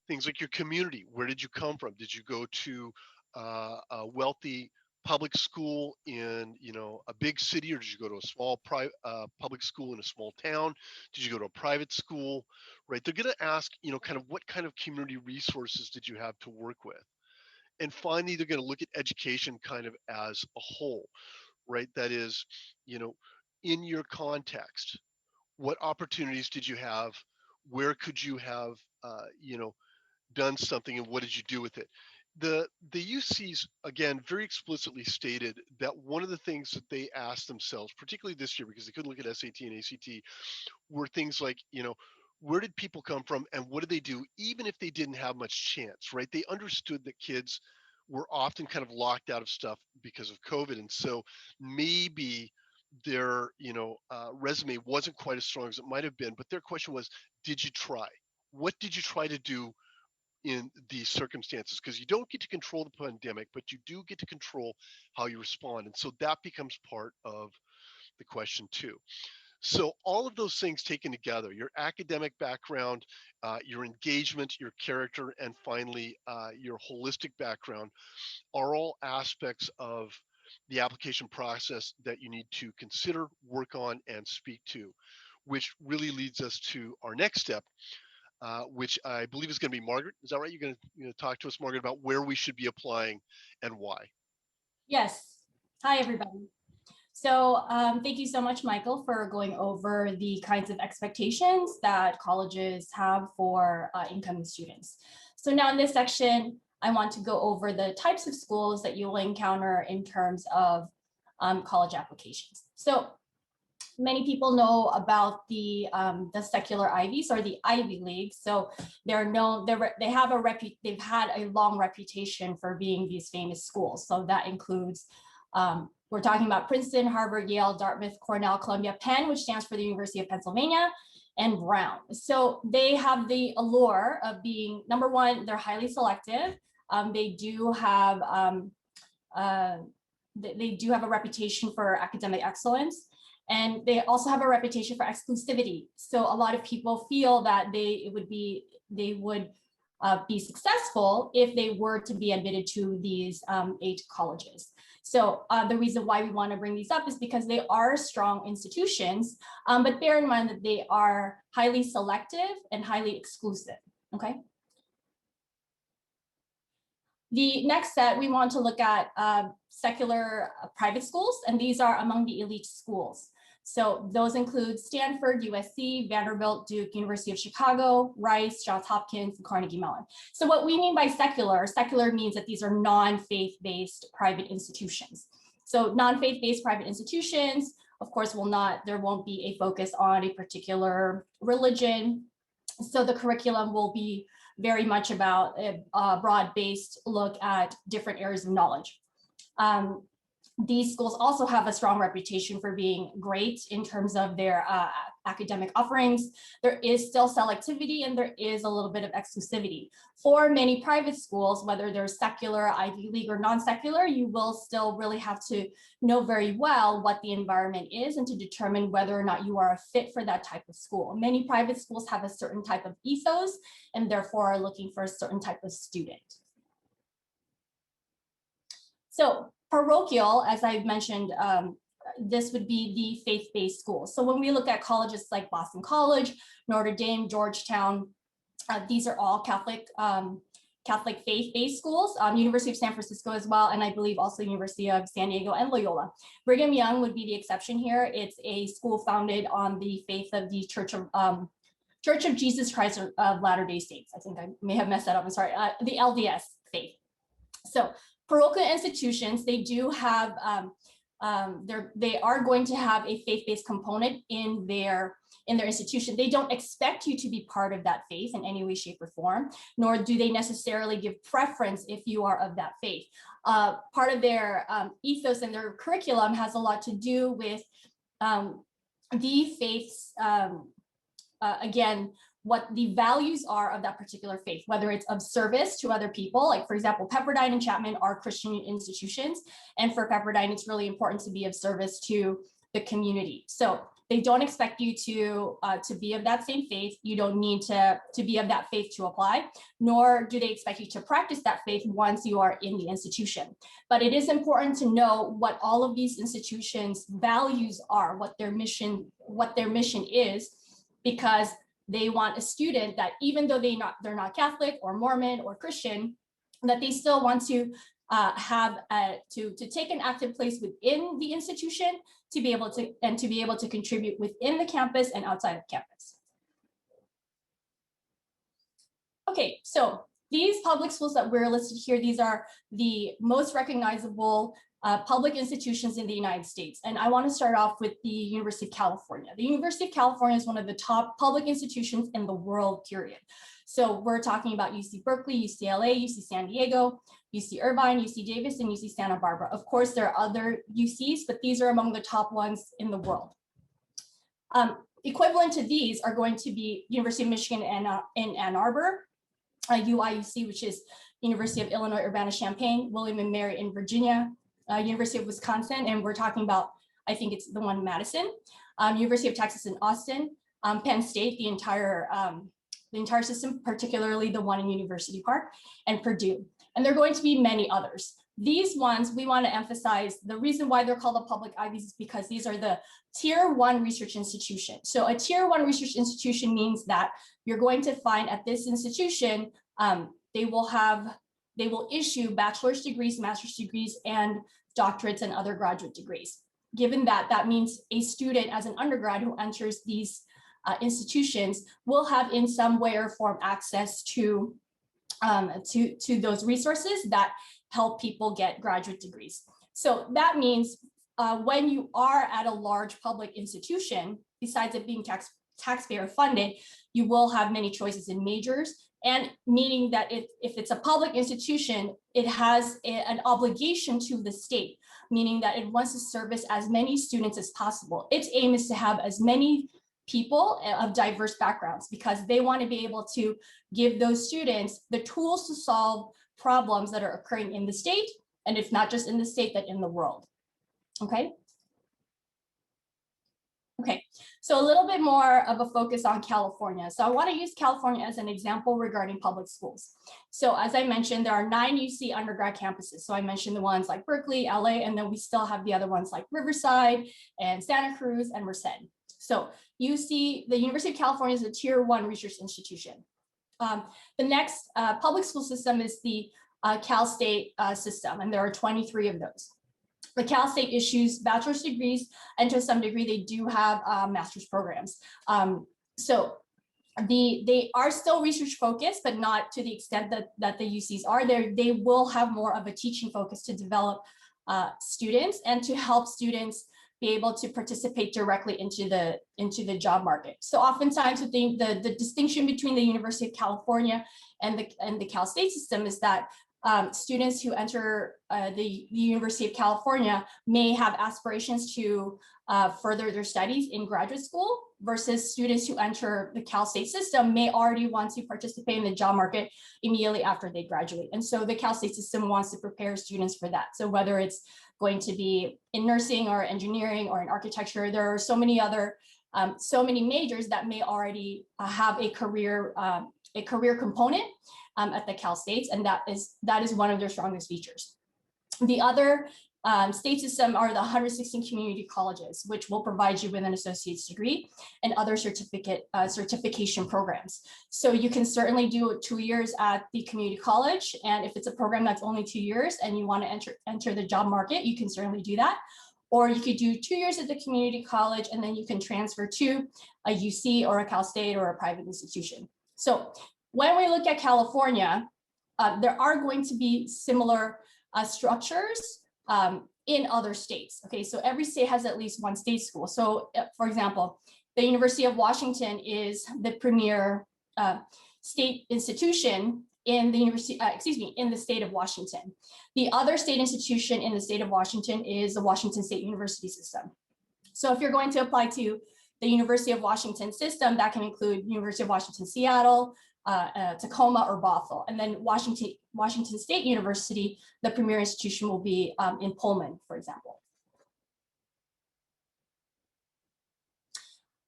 Things like your community. Where did you come from? Did you go to a wealthy public school in a big city, or did you go to a small public school in a small town? Did you go to a private school? Right? They're going to ask, kind of what kind of community resources did you have to work with? And finally, they're going to look at education kind of as a whole, right? That is, in your context, what opportunities did you have? Where could you have, done something, and what did you do with it? The UCs, again, very explicitly stated that one of the things that they asked themselves, particularly this year, because they couldn't look at SAT and ACT, were things like, where did people come from and what did they do, even if they didn't have much chance, right? They understood that kids were often kind of locked out of stuff because of COVID. And so maybe their, resume wasn't quite as strong as it might have been, but their question was, did you try? What did you try to do in these circumstances? Because you don't get to control the pandemic, but you do get to control how you respond. And so that becomes part of the question too. So all of those things taken together, your academic background, your engagement, your character, and finally, your holistic background are all aspects of the application process that you need to consider, work on, and speak to, which really leads us to our next step, which I believe is going to be Margaret. Is that right? You're going to talk to us, Margaret, about where we should be applying and why.
Yes. Hi, everybody. So thank you so much, Michael, for going over the kinds of expectations that colleges have for incoming students. So now in this section, I want to go over the types of schools that you will encounter in terms of college applications. So many people know about the secular Ivies or the Ivy League. So they're known, they've had a long reputation for being these famous schools. So that includes, we're talking about Princeton, Harvard, Yale, Dartmouth, Cornell, Columbia, Penn, which stands for the University of Pennsylvania, and Brown. So they have the allure of being, number one, they're highly selective. They do have a reputation for academic excellence. And they also have a reputation for exclusivity. So a lot of people feel that they would be successful if they were to be admitted to these 8 colleges. So the reason why we want to bring these up is because they are strong institutions, but bear in mind that they are highly selective and highly exclusive, okay? The next set, we want to look at secular private schools, and these are among the elite schools. So those include Stanford, USC, Vanderbilt, Duke, University of Chicago, Rice, Johns Hopkins, and Carnegie Mellon. So what we mean by secular means that these are non-faith-based private institutions. So non-faith-based private institutions, of course, there won't be a focus on a particular religion. So the curriculum will be very much about a broad-based look at different areas of knowledge. These schools also have a strong reputation for being great in terms of their academic offerings. There is still selectivity and there is a little bit of exclusivity. For many private schools, whether they're secular, Ivy League, or non-secular, you will still really have to know very well what the environment is and to determine whether or not you are a fit for that type of school. Many private schools have a certain type of ethos and therefore are looking for a certain type of student. So parochial, as I've mentioned, this would be the faith-based schools. So when we look at colleges like Boston College, Notre Dame, Georgetown, these are all Catholic faith-based schools, University of San Francisco as well, and I believe also University of San Diego and Loyola. Brigham Young would be the exception here. It's a school founded on the faith of the Church of Jesus Christ of Latter-day Saints. I think I may have messed that up, I'm sorry, the LDS faith. So parochial institutions, they do have, they are going to have a faith-based component in their institution. They don't expect you to be part of that faith in any way, shape, or form, nor do they necessarily give preference if you are of that faith. Part of their ethos and their curriculum has a lot to do with the faith's, again, what the values are of that particular faith, whether it's of service to other people. Like, for example, Pepperdine and Chapman are Christian institutions. And for Pepperdine, it's really important to be of service to the community. So they don't expect you to be of that same faith. You don't need to be of that faith to apply, nor do they expect you to practice that faith once you are in the institution. But it is important to know what all of these institutions' values are, what their mission is, because they want a student that, even though they're not Catholic or Mormon or Christian, that they still want to to take an active place within the institution to be able to contribute within the campus and outside of campus. Okay, so these public schools that we're listed here, these are the most recognizable public institutions in the United States. And I want to start off with the University of California. The University of California is one of the top public institutions in the world, period. So we're talking about UC Berkeley, UCLA, UC San Diego, UC Irvine, UC Davis, and UC Santa Barbara. Of course, there are other UCs, but these are among the top ones in the world. Equivalent to these are going to be University of Michigan in Ann Arbor, UIUC, which is University of Illinois Urbana-Champaign, William and Mary in Virginia, University of Wisconsin, and we're talking about, I think it's the one in Madison, University of Texas in Austin, Penn State, the entire system, particularly the one in University Park, and Purdue. And there are going to be many others. These ones, we want to emphasize, the reason why they're called the public Ivies is because these are the Tier 1 research institution. So a Tier 1 research institution means that you're going to find at this institution, they will issue bachelor's degrees, master's degrees, and doctorates and other graduate degrees. given that that means a student as an undergrad who enters these institutions will have in some way or form access to those resources that help people get graduate degrees. So that means when you are at a large public institution, besides it being taxpayer funded, you will have many choices in majors, and meaning that if it's a public institution, it has an obligation to the state, meaning that it wants to service as many students as possible. Its aim is to have as many people of diverse backgrounds, because they want to be able to give those students the tools to solve problems that are occurring in the state, and if not just in the state, but in the world. Okay. Okay, so a little bit more of a focus on California. So I want to use California as an example regarding public schools. So as I mentioned, there are 9 UC undergrad campuses. So I mentioned the ones like Berkeley, LA, and then we still have the other ones like Riverside and Santa Cruz and Merced. So UC, the University of California is a tier 1 research institution. The next public school system is the Cal State system, and there are 23 of those. The Cal State issues bachelor's degrees, and to some degree, they do have master's programs. So they are still research focused, but not to the extent that the UCs are. They will have more of a teaching focus to develop students and to help students be able to participate directly into the job market. So oftentimes the distinction between the University of California and the Cal State system is that students who enter the University of California may have aspirations to further their studies in graduate school, versus students who enter the Cal State system may already want to participate in the job market immediately after they graduate. And so the Cal State system wants to prepare students for that. So whether it's going to be in nursing or engineering or in architecture, there are so many other, so many majors that may already have a career component at the Cal States, and that is one of their strongest features. The other state system are the 116 community colleges, which will provide you with an associate's degree and other certification programs. So you can certainly do 2 years at the community college, and if it's a program that's only 2 years and you want to enter the job market, you can certainly do that. Or you could do 2 years at the community college, and then you can transfer to a UC or a Cal State or a private institution. So when we look at California, there are going to be similar structures in other states. Okay, so every state has at least one state school. So for example, the University of Washington is the premier state institution in the in the state of Washington. The other state institution in the state of Washington is the Washington State University system. So if you're going to apply to the University of Washington system, that can include University of Washington, Seattle, Tacoma, or Bothell. And then Washington State University, the premier institution will be in Pullman, for example.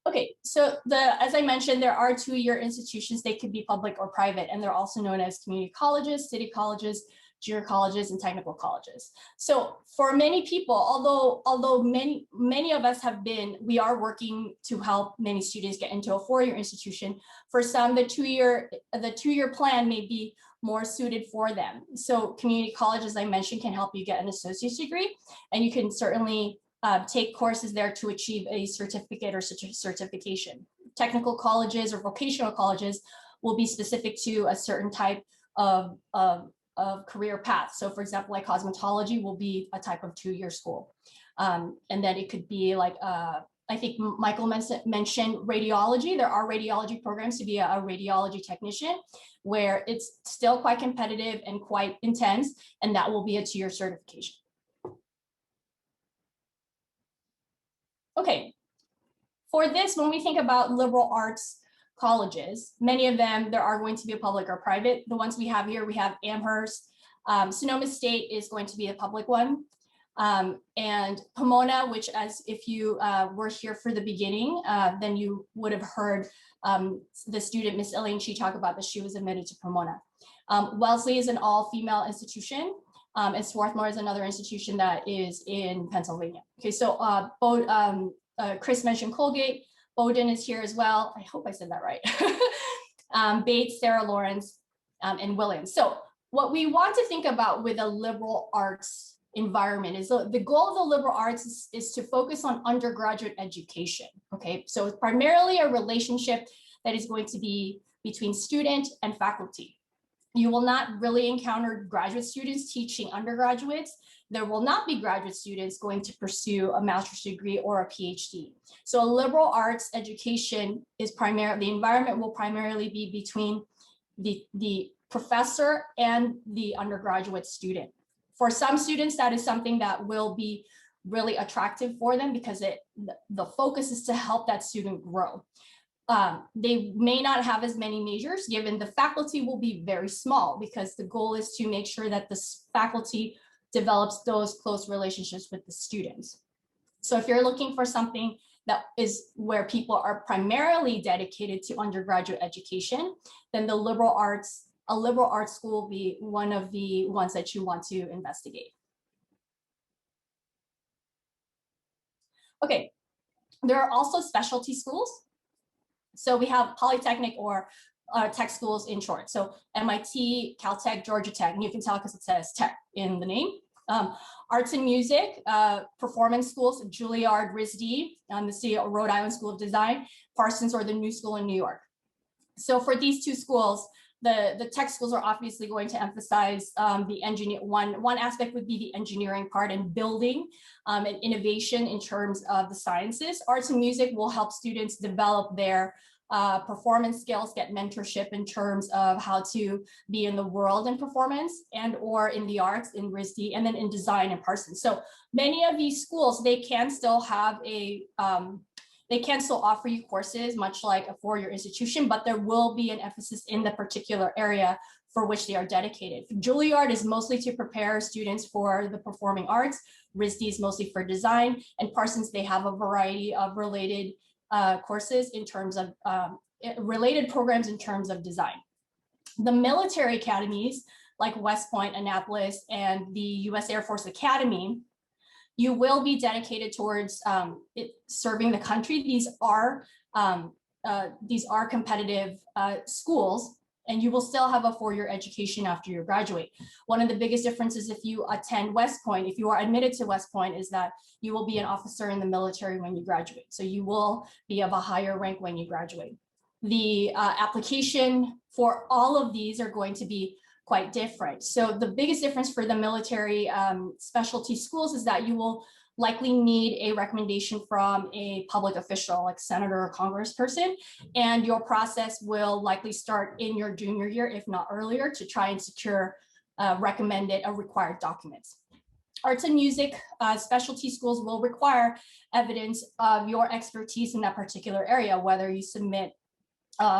Okay, so as I mentioned, there are 2-year institutions. They could be public or private, and they're also known as community colleges, city colleges, junior colleges, and technical colleges. So for many people, although many of us we are working to help many students get into a 4-year institution. For some, the 2-year plan may be more suited for them. So community college, as I mentioned, can help you get an associate's degree, and you can certainly take courses there to achieve a certificate or certification. Technical colleges or vocational colleges will be specific to a certain type of career path. So for example, like cosmetology will be a type of 2-year school. And then it could be like, I think Michael mentioned radiology. There are radiology programs to be a radiology technician, where it's still quite competitive and quite intense, and that will be a 2-year certification. Okay, for this, when we think about liberal arts colleges, many of them, there are going to be a public or private. The ones we have here, we have Amherst. Sonoma State is going to be a public one. And Pomona, which if you were here for the beginning, then you would have heard the student, Miss Elaine, she talked about that she was admitted to Pomona. Wellesley is an all-female institution. And Swarthmore is another institution that is in Pennsylvania. Okay, so Chris mentioned Colgate. Bowdoin is here as well. I hope I said that right. Bates, Sarah Lawrence, and Williams. So what we want to think about with a liberal arts environment. Is the goal of the liberal arts is to focus on undergraduate education. Okay, so it's primarily a relationship that is going to be between student and faculty. You will not really encounter graduate students teaching undergraduates. There will not be graduate students going to pursue a master's degree or a PhD. So a liberal arts education is the environment will primarily be between the professor and the undergraduate student. For some students, that is something that will be really attractive for them because the focus is to help that student grow. They may not have as many majors given the faculty will be very small because the goal is to make sure that the faculty develops those close relationships with the students. So if you're looking for something that is where people are primarily dedicated to undergraduate education, then a liberal arts school will be one of the ones that you want to investigate. Okay, there are also specialty schools. So we have polytechnic or tech schools in short. So MIT, Caltech, Georgia Tech, and you can tell because it says tech in the name. Arts and music, performance schools, Juilliard, RISD, the City of Rhode Island School of Design, Parsons, or the New School in New York. So for these two schools, the tech schools are obviously going to emphasize the engineer. One aspect would be the engineering part and building and innovation in terms of the sciences. Arts and music will help students develop their performance skills, get mentorship in terms of how to be in the world in performance and or in the arts in RISD, and then in design in Parsons. So many of these schools, they can still have they can still offer you courses, much like a four-year institution, but there will be an emphasis in the particular area for which they are dedicated. Juilliard is mostly to prepare students for the performing arts. RISD is mostly for design, and Parsons, they have a variety of related courses in terms of related programs in terms of design. The military academies like West Point, Annapolis, and the U.S. Air Force Academy, you will be dedicated towards serving the country. These are competitive schools, and you will still have a four-year education after you graduate. One of the biggest differences if you attend West Point, if you are admitted to West Point, is that you will be an officer in the military when you graduate. So you will be of a higher rank when you graduate. The application for all of these are going to be quite different. So the biggest difference for the military specialty schools is that you will likely need a recommendation from a public official like senator or congressperson, and your process will likely start in your junior year, if not earlier, to try and secure recommended or required documents. Arts and music specialty schools will require evidence of your expertise in that particular area, whether you submit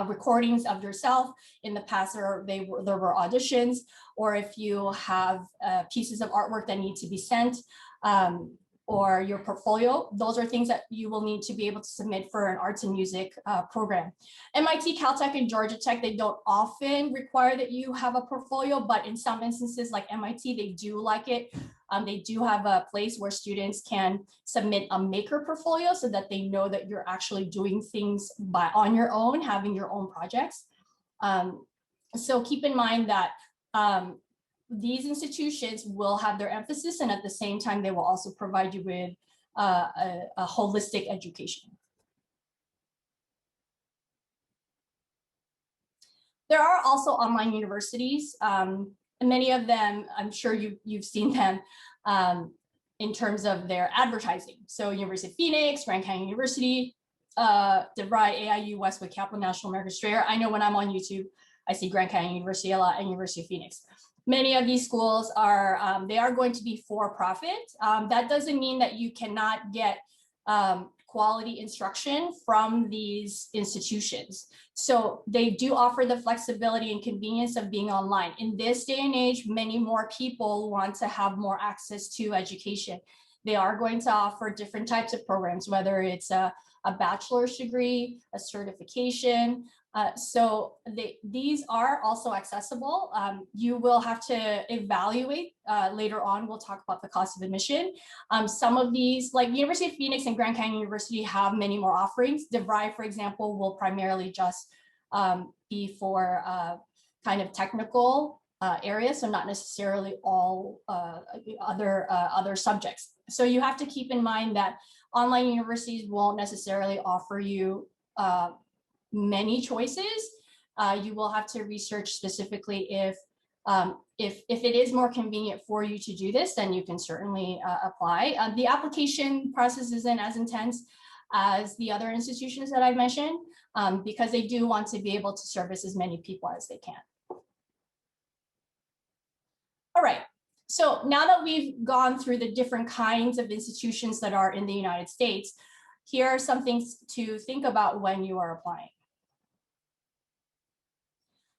recordings of yourself in the past, or there were auditions, or if you have pieces of artwork that need to be sent, or your portfolio. Those are things that you will need to be able to submit for an arts and music program. MIT, Caltech, and Georgia Tech, they don't often require that you have a portfolio, but in some instances like MIT, they do like it. They do have a place where students can submit a maker portfolio so that they know that you're actually doing things on your own, having your own projects. So keep in mind that these institutions will have their emphasis, and at the same time, they will also provide you with a holistic education. There are also online universities. Many of them, I'm sure you've seen them in terms of their advertising. So University of Phoenix, Grand Canyon University, DeVry, AIU, Westwood, Kaplan, National American Strayer. I know when I'm on YouTube, I see Grand Canyon University a lot and University of Phoenix. Many of these schools are, they are going to be for profit. That doesn't mean that you cannot get quality instruction from these institutions. So they do offer the flexibility and convenience of being online. In this day and age, many more people want to have more access to education. They are going to offer different types of programs, whether it's a bachelor's degree, a certification. So these are also accessible. You will have to evaluate later on. We'll talk about the cost of admission. Some of these, like University of Phoenix and Grand Canyon University, have many more offerings. DeVry, for example, will primarily just be for kind of technical area, so not necessarily all other subjects. So you have to keep in mind that online universities won't necessarily offer you many choices. You will have to research specifically if it is more convenient for you to do this, then you can certainly apply. The application process isn't as intense as the other institutions that I've mentioned, because they do want to be able to service as many people as they can. All right, so now that we've gone through the different kinds of institutions that are in the United States, here are some things to think about when you are applying.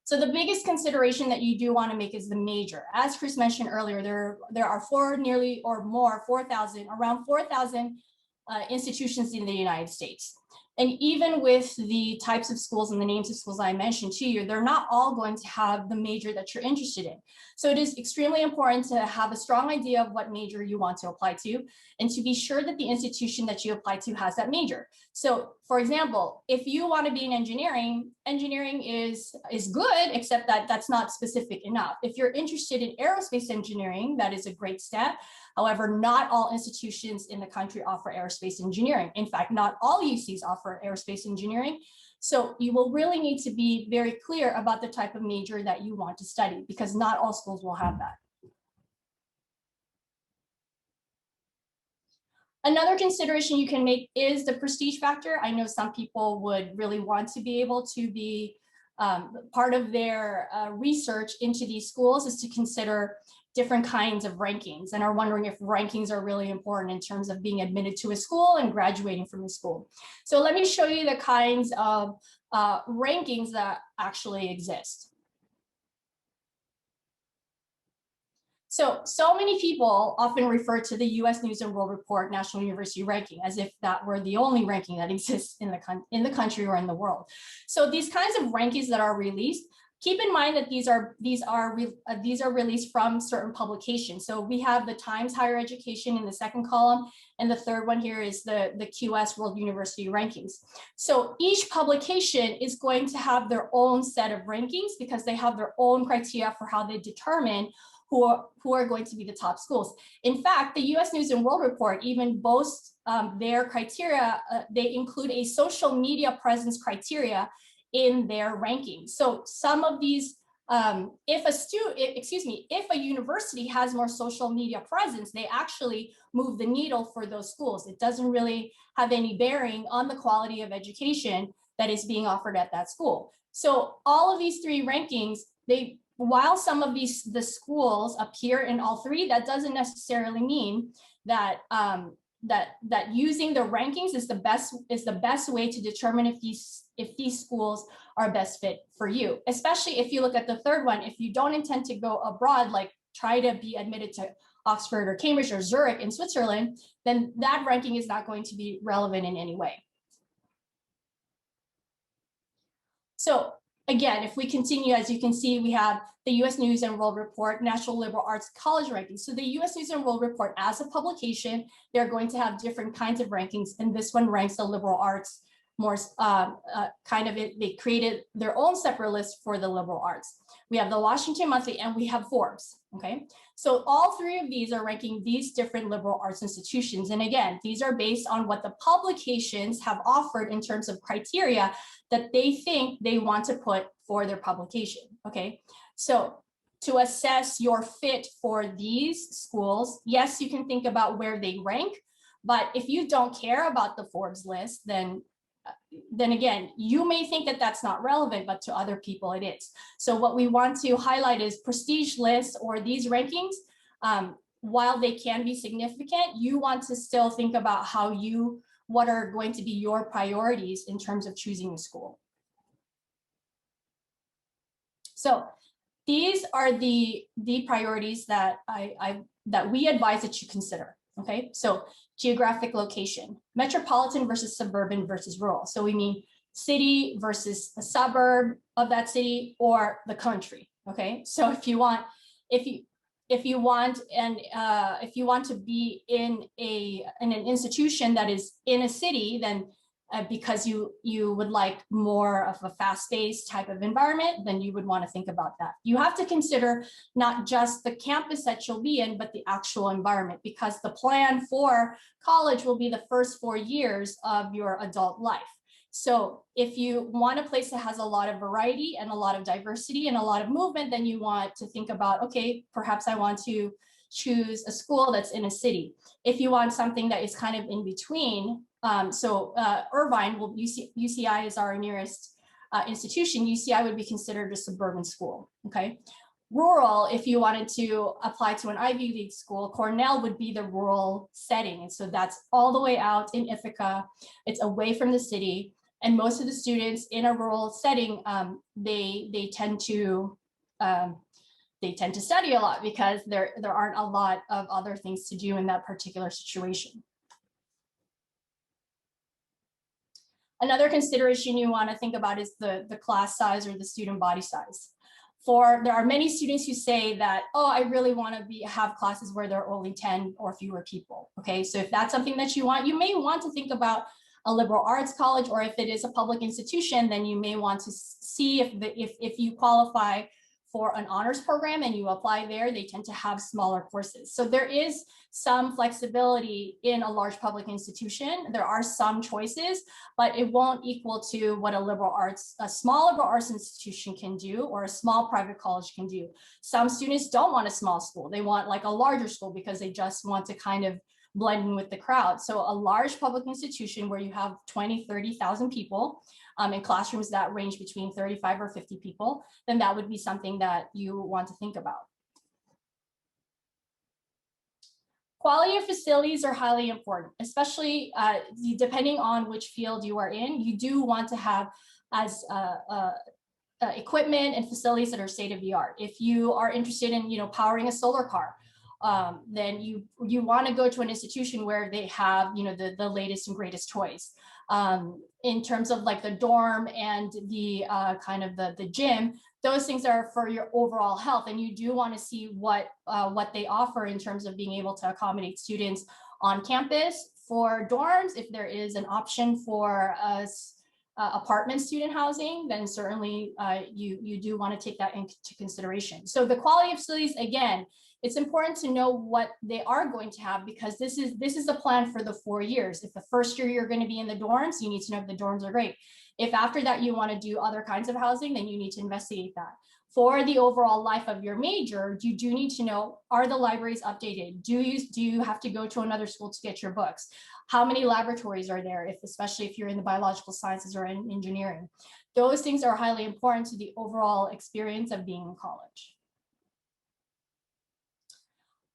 So the biggest consideration that you do want to make is the major. As Chris mentioned earlier, there are around 4,000 institutions in the United States. And even with the types of schools and the names of schools I mentioned to you, they're not all going to have the major that you're interested in. So it is extremely important to have a strong idea of what major you want to apply to, and to be sure that the institution that you apply to has that major. So for example, if you want to be in engineering, engineering is good, except that that's not specific enough. If you're interested in aerospace engineering, that is a great step. However, not all institutions in the country offer aerospace engineering. In fact, not all UCs offer aerospace engineering. So you will really need to be very clear about the type of major that you want to study, because not all schools will have that. Another consideration you can make is the prestige factor. I know some people would really want to be able to be part of their research into these schools is to consider different kinds of rankings, and are wondering if rankings are really important in terms of being admitted to a school and graduating from a school. So let me show you the kinds of rankings that actually exist. So many people often refer to the US News and World Report National University Ranking as if that were the only ranking that exists in the country or in the world. So these kinds of rankings that are released, keep in mind that these are released from certain publications. So we have the Times Higher Education in the second column, and the third one here is the QS World University Rankings. So each publication is going to have their own set of rankings because they have their own criteria for how they determine who are going to be the top schools. In fact, the US News and World Report even boasts their criteria. They include a social media presence criteria in their rankings. So some of these, if a university has more social media presence, they actually move the needle for those schools. It doesn't really have any bearing on the quality of education that is being offered at that school. So all of these three rankings, while some of the schools appear in all three, that doesn't necessarily mean that that using the rankings is the best way to determine if these schools are best fit for you. Especially if you look at the third one, if you don't intend to go abroad, like try to be admitted to Oxford or Cambridge or Zurich in Switzerland, then that ranking is not going to be relevant in any way. So again, if we continue, as you can see, we have the US News and World Report, National Liberal Arts College Rankings. So the US News and World Report as a publication, they're going to have different kinds of rankings. And this one ranks the liberal arts more they created their own separate list for the liberal arts. We have the Washington Monthly and we have Forbes, okay? So all three of these are ranking these different liberal arts institutions. And again, these are based on what the publications have offered in terms of criteria that they think they want to put for their publication, okay? So to assess your fit for these schools, yes, you can think about where they rank, but if you don't care about the Forbes list, then again, you may think that that's not relevant, but to other people it is. So what we want to highlight is prestige lists or these rankings. While they can be significant, you want to still think about what are going to be your priorities in terms of choosing a school. So these are the priorities that that we advise that you consider. Okay, so geographic location, metropolitan versus suburban versus rural. So we mean city versus a suburb of that city or the country. Okay, so if you want to be in an institution that is in a city, then because you would like more of a fast-paced type of environment, then you would want to think about that. You have to consider not just the campus that you'll be in, but the actual environment, because the plan for college will be the first 4 years of your adult life. So if you want a place that has a lot of variety and a lot of diversity and a lot of movement, then you want to think about, okay, perhaps I want to choose a school that's in a city. If you want something that is kind of in between, Irvine, well, UCI is our nearest institution. UCI would be considered a suburban school, okay? Rural, if you wanted to apply to an Ivy League school, Cornell would be the rural setting. And so that's all the way out in Ithaca. It's away from the city. And most of the students in a rural setting, they tend to study a lot because there aren't a lot of other things to do in that particular situation. Another consideration you want to think about is the class size or the student body size. There are many students who say that, oh, I really want to have classes where there are only 10 or fewer people. Okay, so if that's something that you want, you may want to think about a liberal arts college, or if it is a public institution, then you may want to see if you qualify for an honors program and you apply there, they tend to have smaller courses. So there is some flexibility in a large public institution. There are some choices, but it won't equal to what a small liberal arts institution can do, or a small private college can do. Some students don't want a small school. They want like a larger school because they just want to kind of blend in with the crowd. So a large public institution where you have 20, 30,000 people in classrooms that range between 35 or 50 people, then that would be something that you want to think about. Quality of facilities are highly important, especially depending on which field you are in. You do want to have as equipment and facilities that are state of the art. If you are interested in, powering a solar car, then you want to go to an institution where they have, the latest and greatest toys. In terms of like the dorm and the kind of the gym, those things are for your overall health, and you do want to see what they offer in terms of being able to accommodate students on campus. For dorms, if there is an option for apartment student housing, then certainly you do want to take that into consideration. So the quality of facilities, again, it's important to know what they are going to have, because this is the plan for the 4 years. If the first year you're going to be in the dorms, you need to know if the dorms are great. If after that you want to do other kinds of housing, then you need to investigate that. For the overall life of your major, you do need to know, are the libraries updated? Do you have to go to another school to get your books? How many laboratories are there, especially if you're in the biological sciences or in engineering? Those things are highly important to the overall experience of being in college.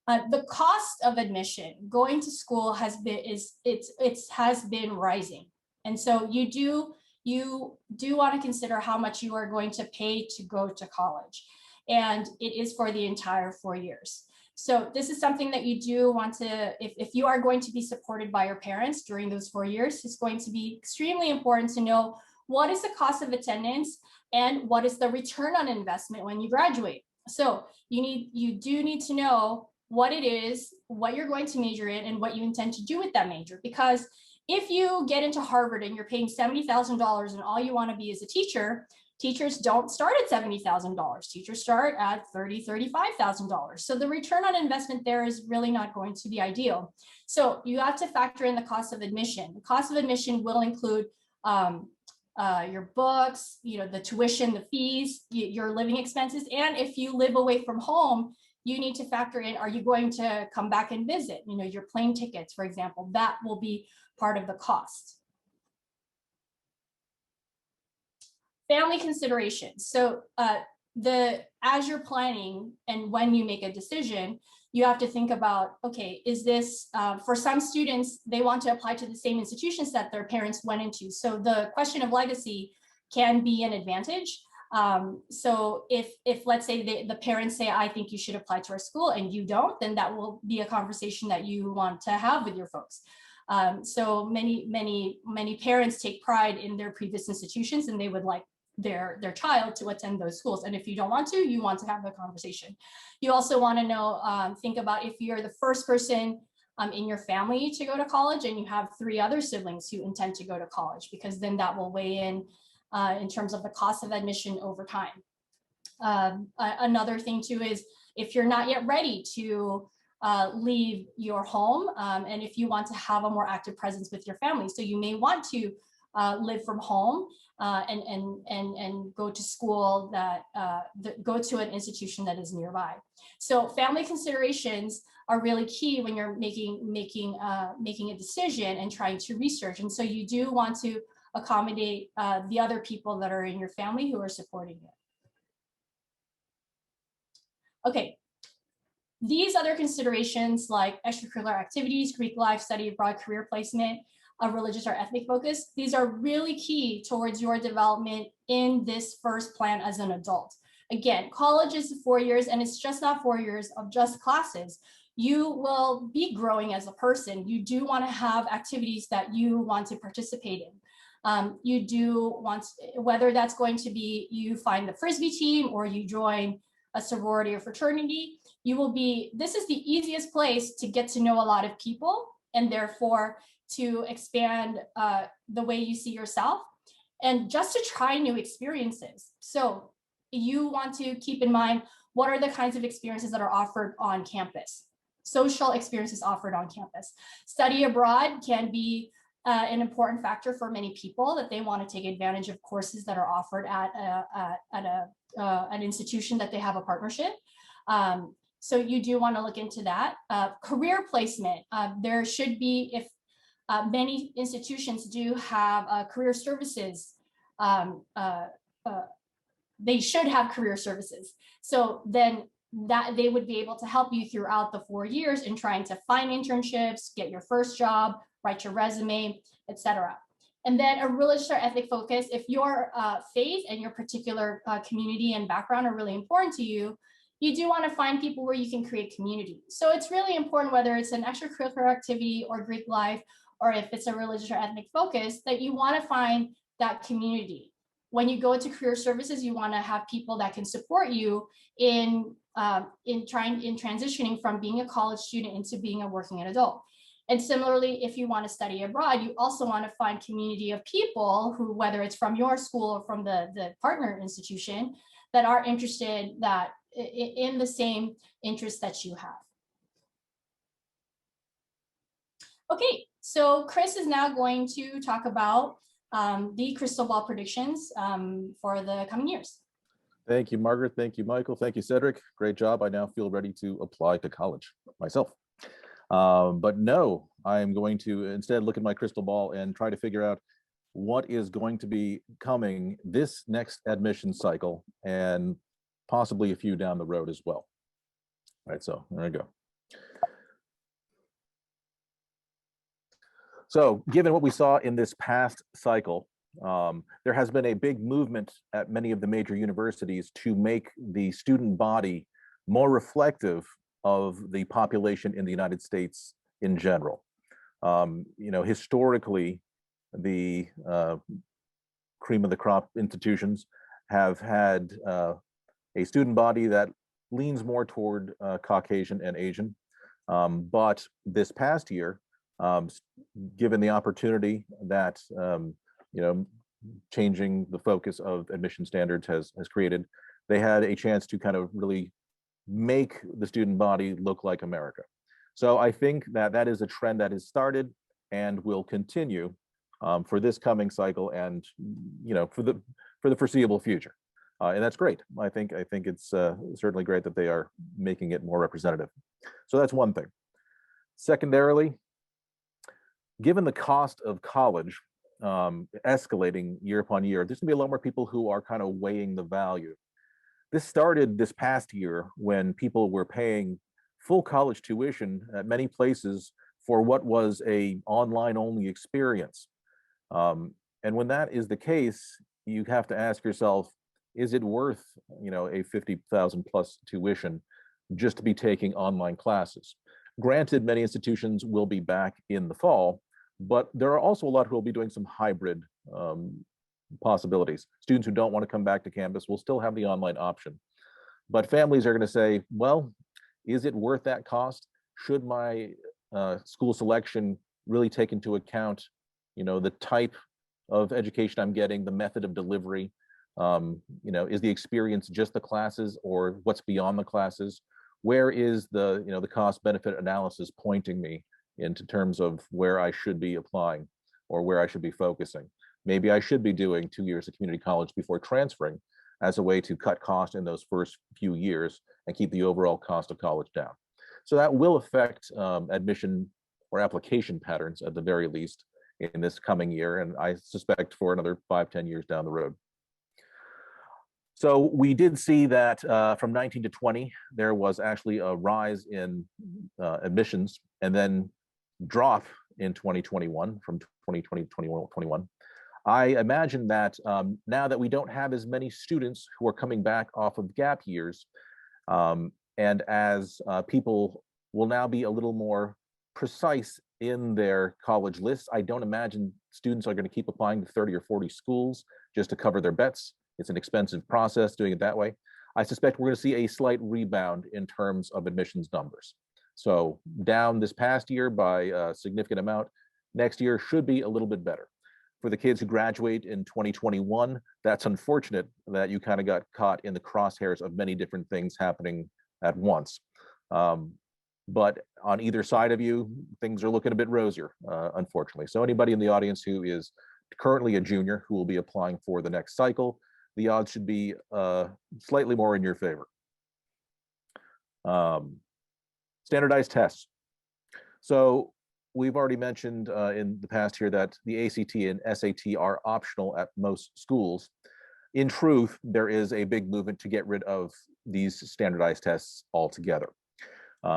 The cost of admission going to school has been rising, and so you do want to consider how much you are going to pay to go to college, and it is for the entire 4 years. So this is something that you do want to, if you are going to be supported by your parents during those 4 years, it's going to be extremely important to know what is the cost of attendance and what is the return on investment when you graduate. So you do need to know what it is, what you're going to major in, and what you intend to do with that major. Because if you get into Harvard and you're paying $70,000 and all you want to be is a teacher, teachers don't start at $70,000. Teachers start at $30,000, $35,000. So the return on investment there is really not going to be ideal. So you have to factor in the cost of admission. The cost of admission will include your books, the tuition, the fees, your living expenses, and if you live away from home, you need to factor in, are you going to come back and visit? Your plane tickets, for example, that will be part of the cost. Family considerations. So as you're planning and when you make a decision, you have to think about, okay, is this, for some students, they want to apply to the same institutions that their parents went into. So the question of legacy can be an advantage. So if let's say the parents say, I think you should apply to our school, and you don't, then that will be a conversation that you want to have with your folks. So many parents take pride in their previous institutions, and they would like their child to attend those schools. And if you don't want to, you want to have the conversation. You also want to know, think about if you're the first person in your family to go to college, and you have 3 other siblings who intend to go to college, because then that will weigh in terms of the cost of admission over time. Another thing too is if you're not yet ready to leave your home, and if you want to have a more active presence with your family, so you may want to live from home and go to school go to an institution that is nearby. So family considerations are really key when you're making a decision and trying to research. And so you do want to accommodate the other people that are in your family who are supporting you. Okay, these other considerations like extracurricular activities, Greek life, study abroad, career placement, a religious or ethnic focus, these are really key towards your development in this first plan as an adult. Again, college is 4 years, and it's just not 4 years of just classes. You will be growing as a person. You do want to have activities that you want to participate in. You do want, whether that's going to be you find the Frisbee team or you join a sorority or fraternity, this is the easiest place to get to know a lot of people, and therefore to expand the way you see yourself and just to try new experiences. So you want to keep in mind, what are the kinds of experiences that are offered on campus? Social experiences offered on campus. Study abroad can be an important factor for many people, that they want to take advantage of courses that are offered at an institution that they have a partnership. So you do want to look into that. Career placement, there should be, if many institutions do have career services, they should have career services. So then that they would be able to help you throughout the 4 years in trying to find internships, get your first job, write your resume, etc. And then a religious or ethnic focus, if your faith and your particular community and background are really important to you, you do want to find people where you can create community. So it's really important, whether it's an extracurricular activity or Greek life, or if it's a religious or ethnic focus, that you want to find that community. When you go to career services, you want to have people that can support you in transitioning from being a college student into being a working adult. And similarly, if you want to study abroad, you also want to find community of people who, whether it's from your school or from the partner institution, that are interested in the same interests that you have. Okay, so Chris is now going to talk about the crystal ball predictions for the coming years.
Thank you, Margaret. Thank you, Michael. Thank you, Cedric. Great job. I now feel ready to apply to college myself. But no, I'm going to instead look at my crystal ball and try to figure out what is going to be coming this next admission cycle, and possibly a few down the road as well. All right, so there we go. So given what we saw in this past cycle, there has been a big movement at many of the major universities to make the student body more reflective of the population in the United States in general. Historically, the cream of the crop institutions have had a student body that leans more toward Caucasian and Asian. But this past year, given the opportunity that changing the focus of admission standards has created, they had a chance to kind of really make the student body look like America. So I think that is a trend that has started and will continue for this coming cycle, and for the foreseeable future. And that's great. I think it's certainly great that they are making it more representative. So that's one thing. Secondarily, given the cost of college escalating year upon year, there's gonna be a lot more people who are kind of weighing the value. This started this past year when people were paying full college tuition at many places for what was a online only experience. And when that is the case, you have to ask yourself, is it worth a 50,000 plus tuition just to be taking online classes? Granted, many institutions will be back in the fall, but there are also a lot who will be doing some hybrid possibilities. Students who don't want to come back to campus will still have the online option. But families are going to say, well, is it worth that cost? Should my school selection really take into account, the type of education I'm getting, the method of delivery, is the experience just the classes or what's beyond the classes? Where is the cost benefit analysis pointing me into terms of where I should be applying or where I should be focusing? Maybe I should be doing 2 years of community college before transferring as a way to cut cost in those first few years and keep the overall cost of college down. So that will affect admission or application patterns at the very least in this coming year, and I suspect for another 5-10 years down the road. So we did see that from 19 to 20, there was actually a rise in admissions and then drop in 2021 from 2020 to 2021. I imagine that now that we don't have as many students who are coming back off of gap years, and as people will now be a little more precise in their college lists, I don't imagine students are going to keep applying to 30 or 40 schools just to cover their bets. It's an expensive process doing it that way. I suspect we're going to see a slight rebound in terms of admissions numbers. So down this past year by a significant amount, next year should be a little bit better. For the kids who graduate in 2021, that's unfortunate that you kind of got caught in the crosshairs of many different things happening at once. But on either side of you, things are looking a bit rosier, unfortunately. So anybody in the audience who is currently a junior who will be applying for the next cycle, the odds should be slightly more in your favor. Standardized tests. So we've already mentioned in the past here that the ACT and SAT are optional at most schools. In truth, there is a big movement to get rid of these standardized tests altogether.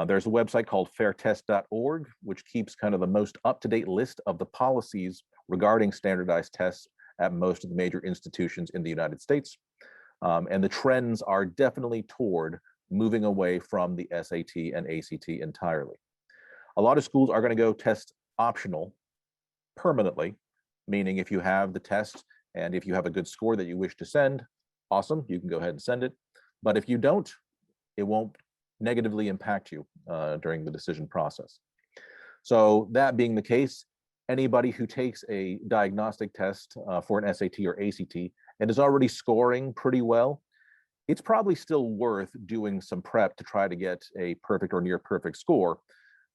There's a website called fairtest.org, which keeps kind of the most up-to-date list of the policies regarding standardized tests at most of the major institutions in the United States. And the trends are definitely toward moving away from the SAT and ACT entirely. A lot of schools are going to go test optional permanently, meaning if you have the test and if you have a good score that you wish to send, awesome, you can go ahead and send it. But if you don't, it won't negatively impact you during the decision process. So that being the case, anybody who takes a diagnostic test for an SAT or ACT and is already scoring pretty well, it's probably still worth doing some prep to try to get a perfect or near perfect score,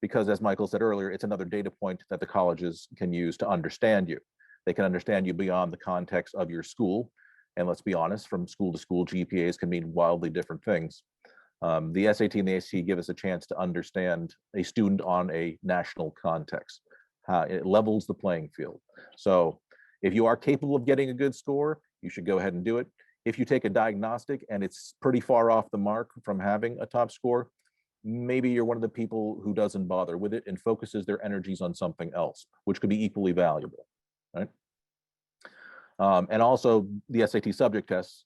because as Michael said earlier, it's another data point that the colleges can use to understand you. They can understand you beyond the context of your school. And let's be honest, from school to school, GPAs can mean wildly different things. The SAT and the ACT give us a chance to understand a student on a national context. It levels the playing field. So if you are capable of getting a good score, you should go ahead and do it. If you take a diagnostic and it's pretty far off the mark from having a top score, maybe you're one of the people who doesn't bother with it and focuses their energies on something else, which could be equally valuable, right? And also the SAT subject tests,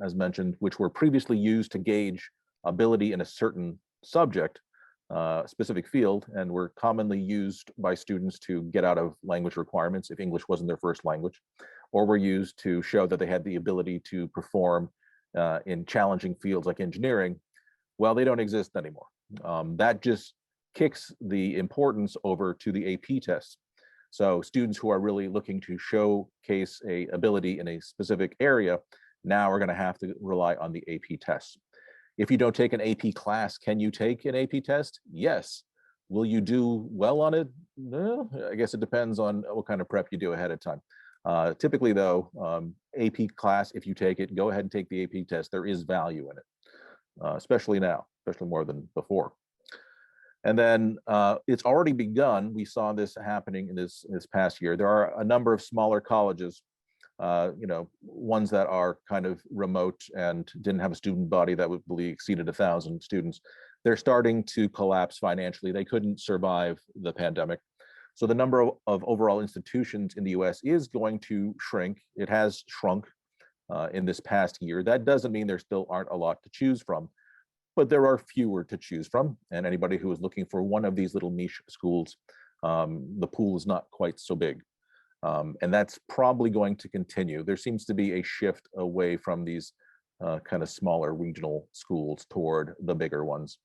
as mentioned, which were previously used to gauge ability in a certain subject, specific field, and were commonly used by students to get out of language requirements if English wasn't their first language, or were used to show that they had the ability to perform in challenging fields like engineering. Well, they don't exist anymore. That just kicks the importance over to the AP tests. So students who are really looking to showcase a ability in a specific area now are going to have to rely on the AP tests. If you don't take an AP class, can you take an AP test? Yes. Will you do well on it? No, I guess it depends on what kind of prep you do ahead of time. Typically though, AP class, if you take it, go ahead and take the AP test. There is value in it, especially now, especially more than before. And then it's already begun. We saw this happening in this past year. There are a number of smaller colleges, ones that are kind of remote and didn't have a student body that would really exceeded 1,000 students. They're starting to collapse financially. They couldn't survive the pandemic. So the number of overall institutions in the US is going to shrink. It has shrunk in this past year. That doesn't mean there still aren't a lot to choose from, but there are fewer to choose from. And anybody who is looking for one of these little niche schools, the pool is not quite so big. And that's probably going to continue. There seems to be a shift away from these kind of smaller regional schools toward the bigger ones.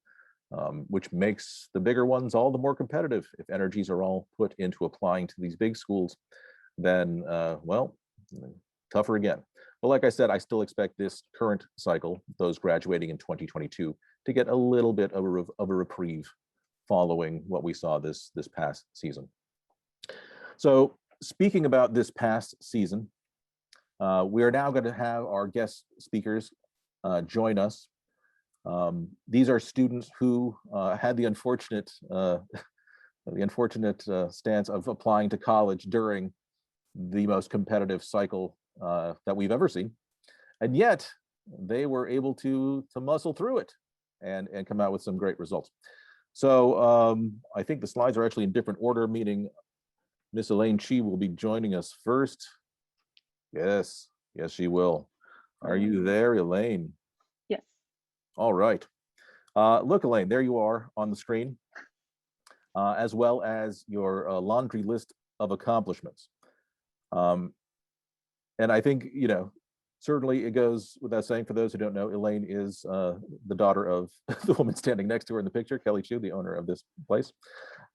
which makes the bigger ones all the more competitive. If energies are all put into applying to these big schools, then, well, tougher again. But like I said, I still expect this current cycle, those graduating in 2022, to get a little bit of a reprieve following what we saw this past season. So speaking about this past season, we are now going to have our guest speakers join us. These are students who had the unfortunate stance of applying to college during the most competitive cycle that we've ever seen, and yet they were able to muscle through it and come out with some great results. So I think the slides are actually in different order, meaning Miss Elaine Chi will be joining us first. Yes, she will. Are you there, Elaine?
Yes.
All right. Look, Elaine, there you are on the screen, as well as your laundry list of accomplishments. And I think, certainly it goes without saying, for those who don't know, Elaine is the daughter of the woman standing next to her in the picture, Kelly Chu, the owner of this place.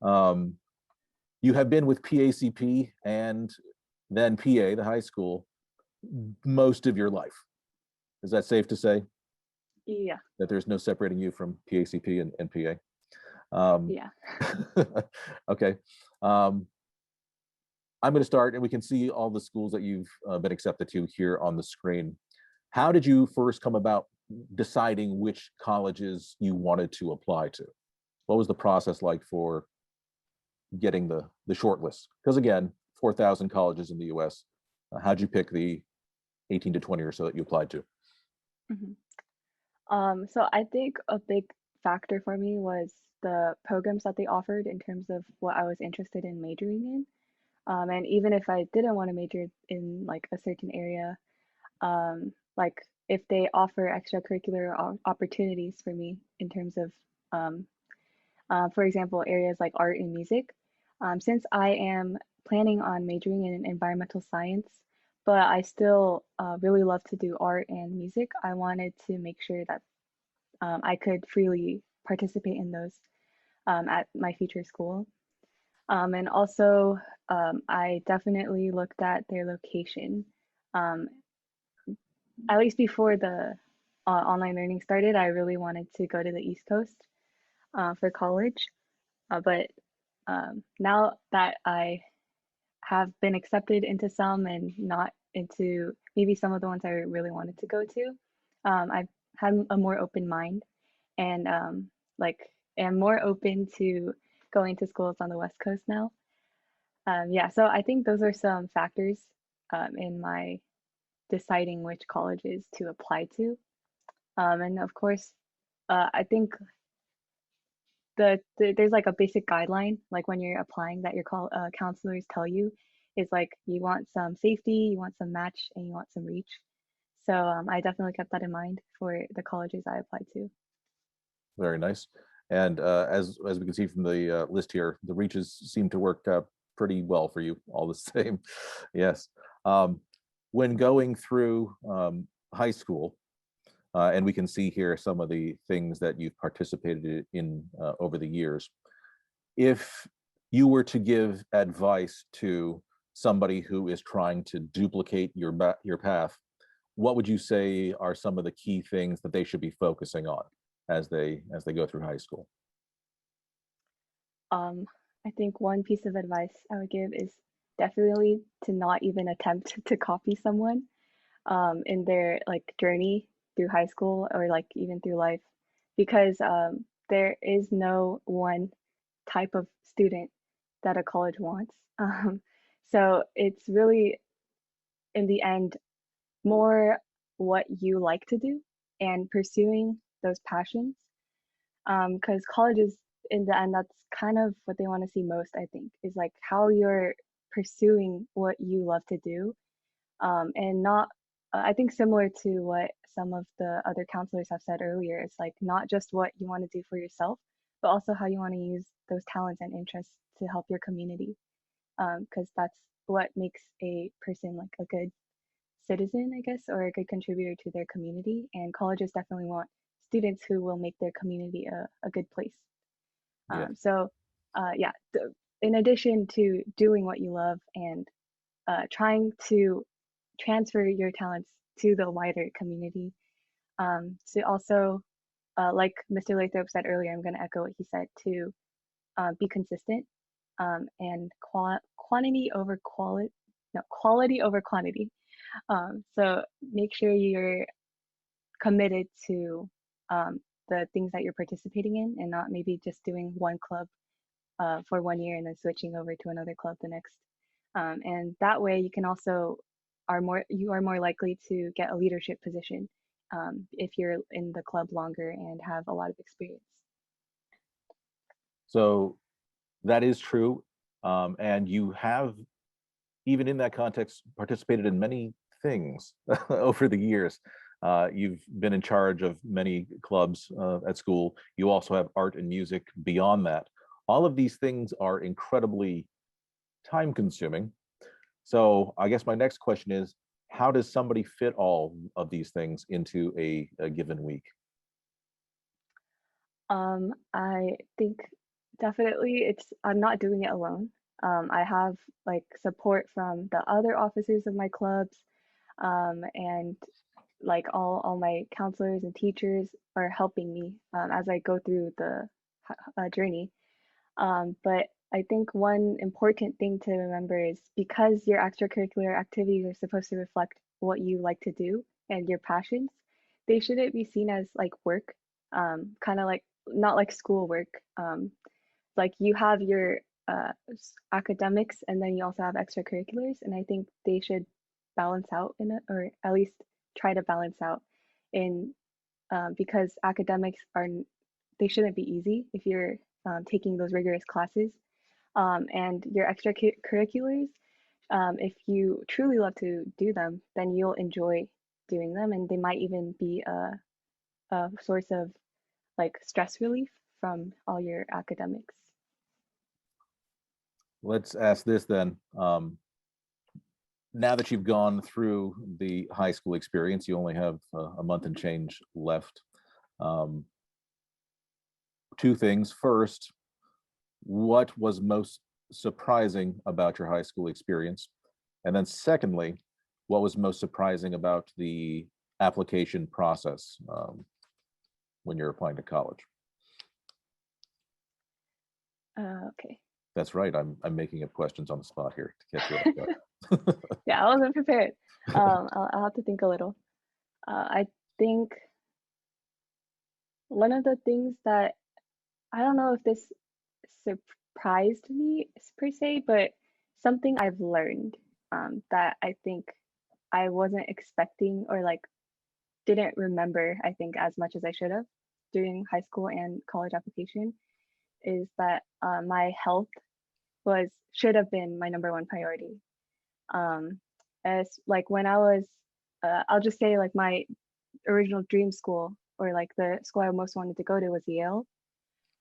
You have been with PACP and then PA, the high school, most of your life. Is that safe to say?
Yeah.
That there's no separating you from PACP and PA?
Yeah.
Okay. I'm going to start, and we can see all the schools that you've been accepted to here on the screen. How did you first come about deciding which colleges you wanted to apply to? What was the process like for getting the short list? Because again, 4,000 colleges in the US. How'd you pick the 18 to 20 or so that you applied to?
So I think a big factor for me was the programs that they offered in terms of what I was interested in majoring in. And even if I didn't want to major in like a certain area, like if they offer extracurricular opportunities for me in terms of, for example, areas like art and music, since I am planning on majoring in environmental science, but I still really love to do art and music, I wanted to make sure that I could freely participate in those at my future school. And also, I definitely looked at their location. At least before the online learning started, I really wanted to go to the East Coast for college. But now that I have been accepted into some and not into maybe some of the ones I really wanted to go to, I've had a more open mind and like am more open to going to schools on the West Coast now. Yeah, so I think those are some factors in my deciding which colleges to apply to. And of course, I think there's like a basic guideline, like when you're applying that your counselors tell you is like you want some safety, you want some match, and you want some reach. So I definitely kept that in mind for the colleges I applied to.
Very nice. And as we can see from the list here, the reaches seem to work pretty well for you all the same. Yes. When going through high school, and we can see here some of the things that you've participated in over the years. If you were to give advice to somebody who is trying to duplicate your path, what would you say are some of the key things that they should be focusing on as they go through high school?
I think one piece of advice I would give is definitely to not even attempt to copy someone in their like journey through high school or like even through life, because there is no one type of student that a college wants. So it's really in the end more what you like to do and pursuing those passions, because colleges in the end, that's kind of what they want to see most, I think, is like how you're pursuing what you love to do, and not I think similar to what some of the other counselors have said earlier, it's like not just what you want to do for yourself, but also how you want to use those talents and interests to help your community, because that's what makes a person like a good citizen, I guess, or a good contributor to their community. And colleges definitely want students who will make their community a good place.
Yeah.
Yeah, in addition to doing what you love and trying to transfer your talents to the wider community, so also, like Mr. Lathrop said earlier, I'm going to echo what he said, to be consistent, and quantity over quality, no, quality over quantity. So make sure you're committed to the things that you're participating in, and not maybe just doing one club for 1 year and then switching over to another club the next. And that way you can also you are more likely to get a leadership position if you're in the club longer and have a lot of experience.
So that is true. And you have, even in that context, participated in many things over the years. You've been in charge of many clubs at school. You also have art and music beyond that. All of these things are incredibly time consuming. So I guess my next question is, how does somebody fit all of these things into a given week?
I think definitely I'm not doing it alone. I have like support from the other officers of my clubs, and like all my counselors and teachers are helping me as I go through the journey. But I think one important thing to remember is, because your extracurricular activities are supposed to reflect what you like to do and your passions, they shouldn't be seen as like work, kind of like not like schoolwork. Like you have your academics, and then you also have extracurriculars, and I think they should balance out in it, or at least try to balance out in, because academics they shouldn't be easy if you're taking those rigorous classes, and your extracurriculars, if you truly love to do them, then you'll enjoy doing them, and they might even be a source of like stress relief from all your academics.
Let's ask this then. Now that you've gone through the high school experience, you only have a month and change left. Two things. First, what was most surprising about your high school experience? And then secondly, what was most surprising about the application process when you're applying to college?
Okay.
That's right. I'm making up questions on the spot here to catch you off guard.
Yeah, I wasn't prepared. I'll have to think a little. I think one of the things that, I don't know if this surprised me per se, but something I've learned that I think I wasn't expecting, or like didn't remember, I think, as much as I should have during high school and college application, is that my health should have been my #1 priority. As like when I was, I'll just say like my original dream school, or like the school I most wanted to go to, was Yale.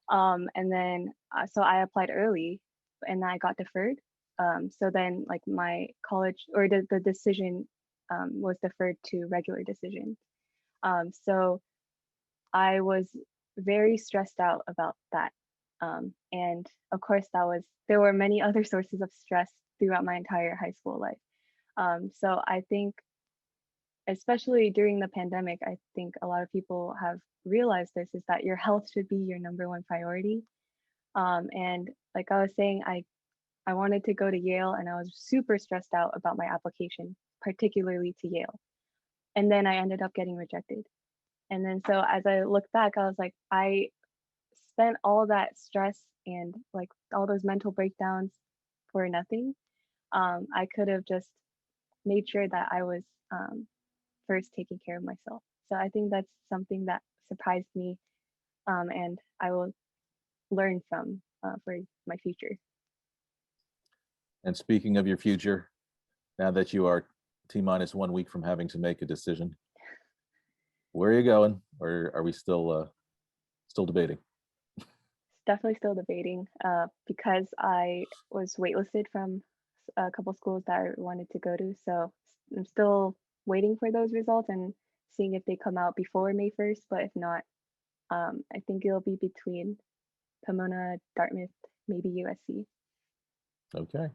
And then so I applied early, and I got deferred. So then like my college, or the decision was deferred to regular decision. So I was very stressed out about that. And of course there were many other sources of stress throughout my entire high school life. So I think, especially during the pandemic, I think a lot of people have realized this, is that your health should be your #1 priority. And like I was saying, I wanted to go to Yale, and I was super stressed out about my application, particularly to Yale. And then I ended up getting rejected. And then so as I look back, I was like, I spent all that stress and like all those mental breakdowns for nothing. I could have just made sure that I was first taking care of myself. So I think that's something that surprised me, and I will learn from for my future.
And speaking of your future, now that you are T-minus 1 week from having to make a decision, where are you going? Or are we still debating?
Definitely still debating, because I was waitlisted from a couple schools that I wanted to go to. So I'm still waiting for those results and seeing if they come out before May 1st. But if not, I think it'll be between Pomona, Dartmouth, maybe USC.
Okay.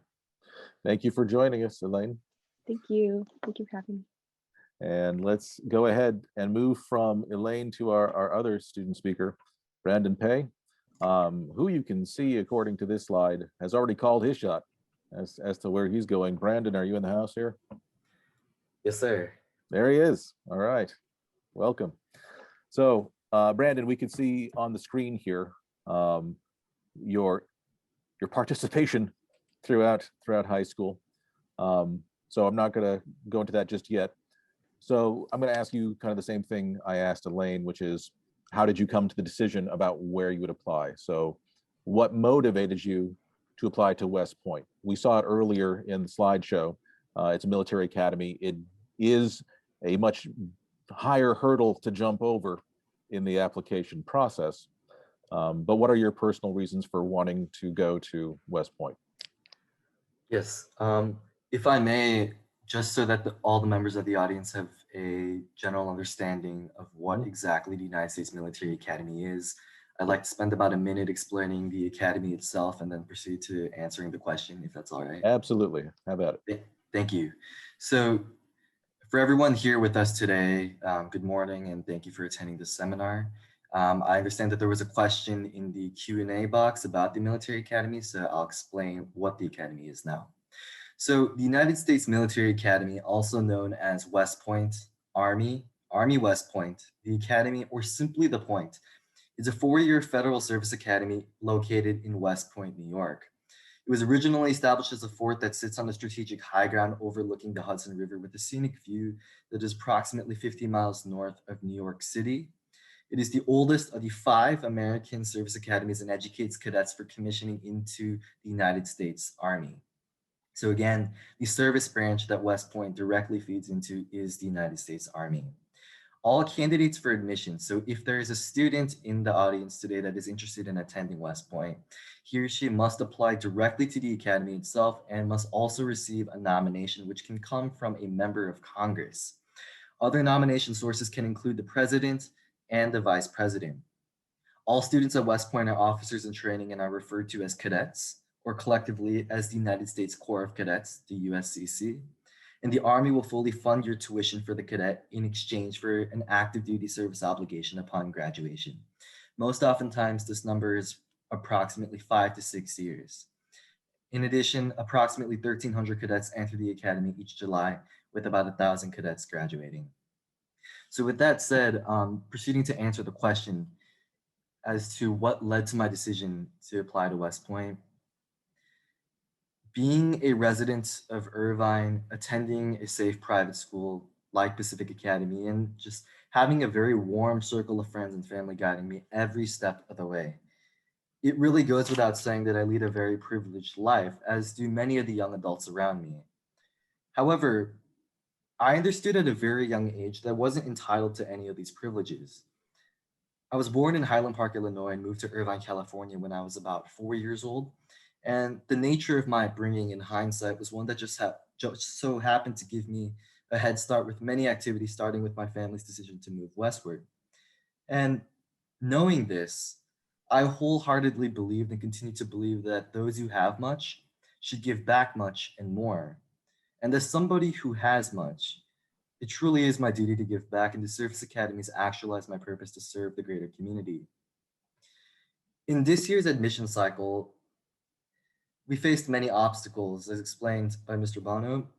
Thank you for joining us, Elaine.
Thank you. Thank you for having me.
And let's go ahead and move from Elaine to our other student speaker, Brandon Pay, who you can see, according to this slide, has already called his shot as to where he's going. Brandon, are you in the house here?
Yes, sir.
There he is. All right. Welcome. So, Brandon, we can see on the screen here your participation throughout high school. So I'm not going to go into that just yet. So I'm going to ask you kind of the same thing I asked Elaine, which is, how did you come to the decision about where you would apply? So what motivated you to apply to West Point? We saw it earlier in the slideshow. It's a military academy. It is a much higher hurdle to jump over in the application process. But what are your personal reasons for wanting to go to West Point?
Yes. If I may, just so that all the members of the audience have a general understanding of what exactly the United States Military Academy is, I'd like to spend about a minute explaining the academy itself and then proceed to answering the question, if that's all right.
Absolutely. How about it?
Thank you. So for everyone here with us today, good morning and thank you for attending this seminar. I understand that there was a question in the Q&A box about the Military Academy, so I'll explain what the Academy is now. So the United States Military Academy, also known as West Point, Army West Point, the Academy, or simply the Point, is a 4-year federal service academy located in West Point, New York. It was originally established as a fort that sits on the strategic high ground overlooking the Hudson River with a scenic view that is approximately 50 miles north of New York City. It is the oldest of the 5 American service academies and educates cadets for commissioning into the United States Army. So again, the service branch that West Point directly feeds into is the United States Army. All candidates for admission, so if there is a student in the audience today that is interested in attending West Point, he or she must apply directly to the academy itself and must also receive a nomination which can come from a member of Congress. Other nomination sources can include the president and the vice president. All students at West Point are officers in training and are referred to as cadets, or collectively as the United States Corps of Cadets, the USCC. And the Army will fully fund your tuition for the cadet in exchange for an active duty service obligation upon graduation. Most oftentimes, this number is approximately 5 to 6 years. In addition, approximately 1,300 cadets enter the academy each July, with about 1,000 cadets graduating. So with that said, proceeding to answer the question as to what led to my decision to apply to West Point. Being a resident of Irvine, attending a safe private school like Pacific Academy, and just having a very warm circle of friends and family guiding me every step of the way. It really goes without saying that I lead a very privileged life, as do many of the young adults around me. However, I understood at a very young age that I wasn't entitled to any of these privileges. I was born in Highland Park, Illinois, and moved to Irvine, California when I was about 4 years old. And the nature of my upbringing in hindsight was one that just so happened to give me a head start with many activities, starting with my family's decision to move westward. And knowing this, I wholeheartedly believed and continue to believe that those who have much should give back much and more. And as somebody who has much, it truly is my duty to give back, and the service academies actualize my purpose to serve the greater community. In this year's admission cycle, we faced many obstacles, as explained by Mr. Bono,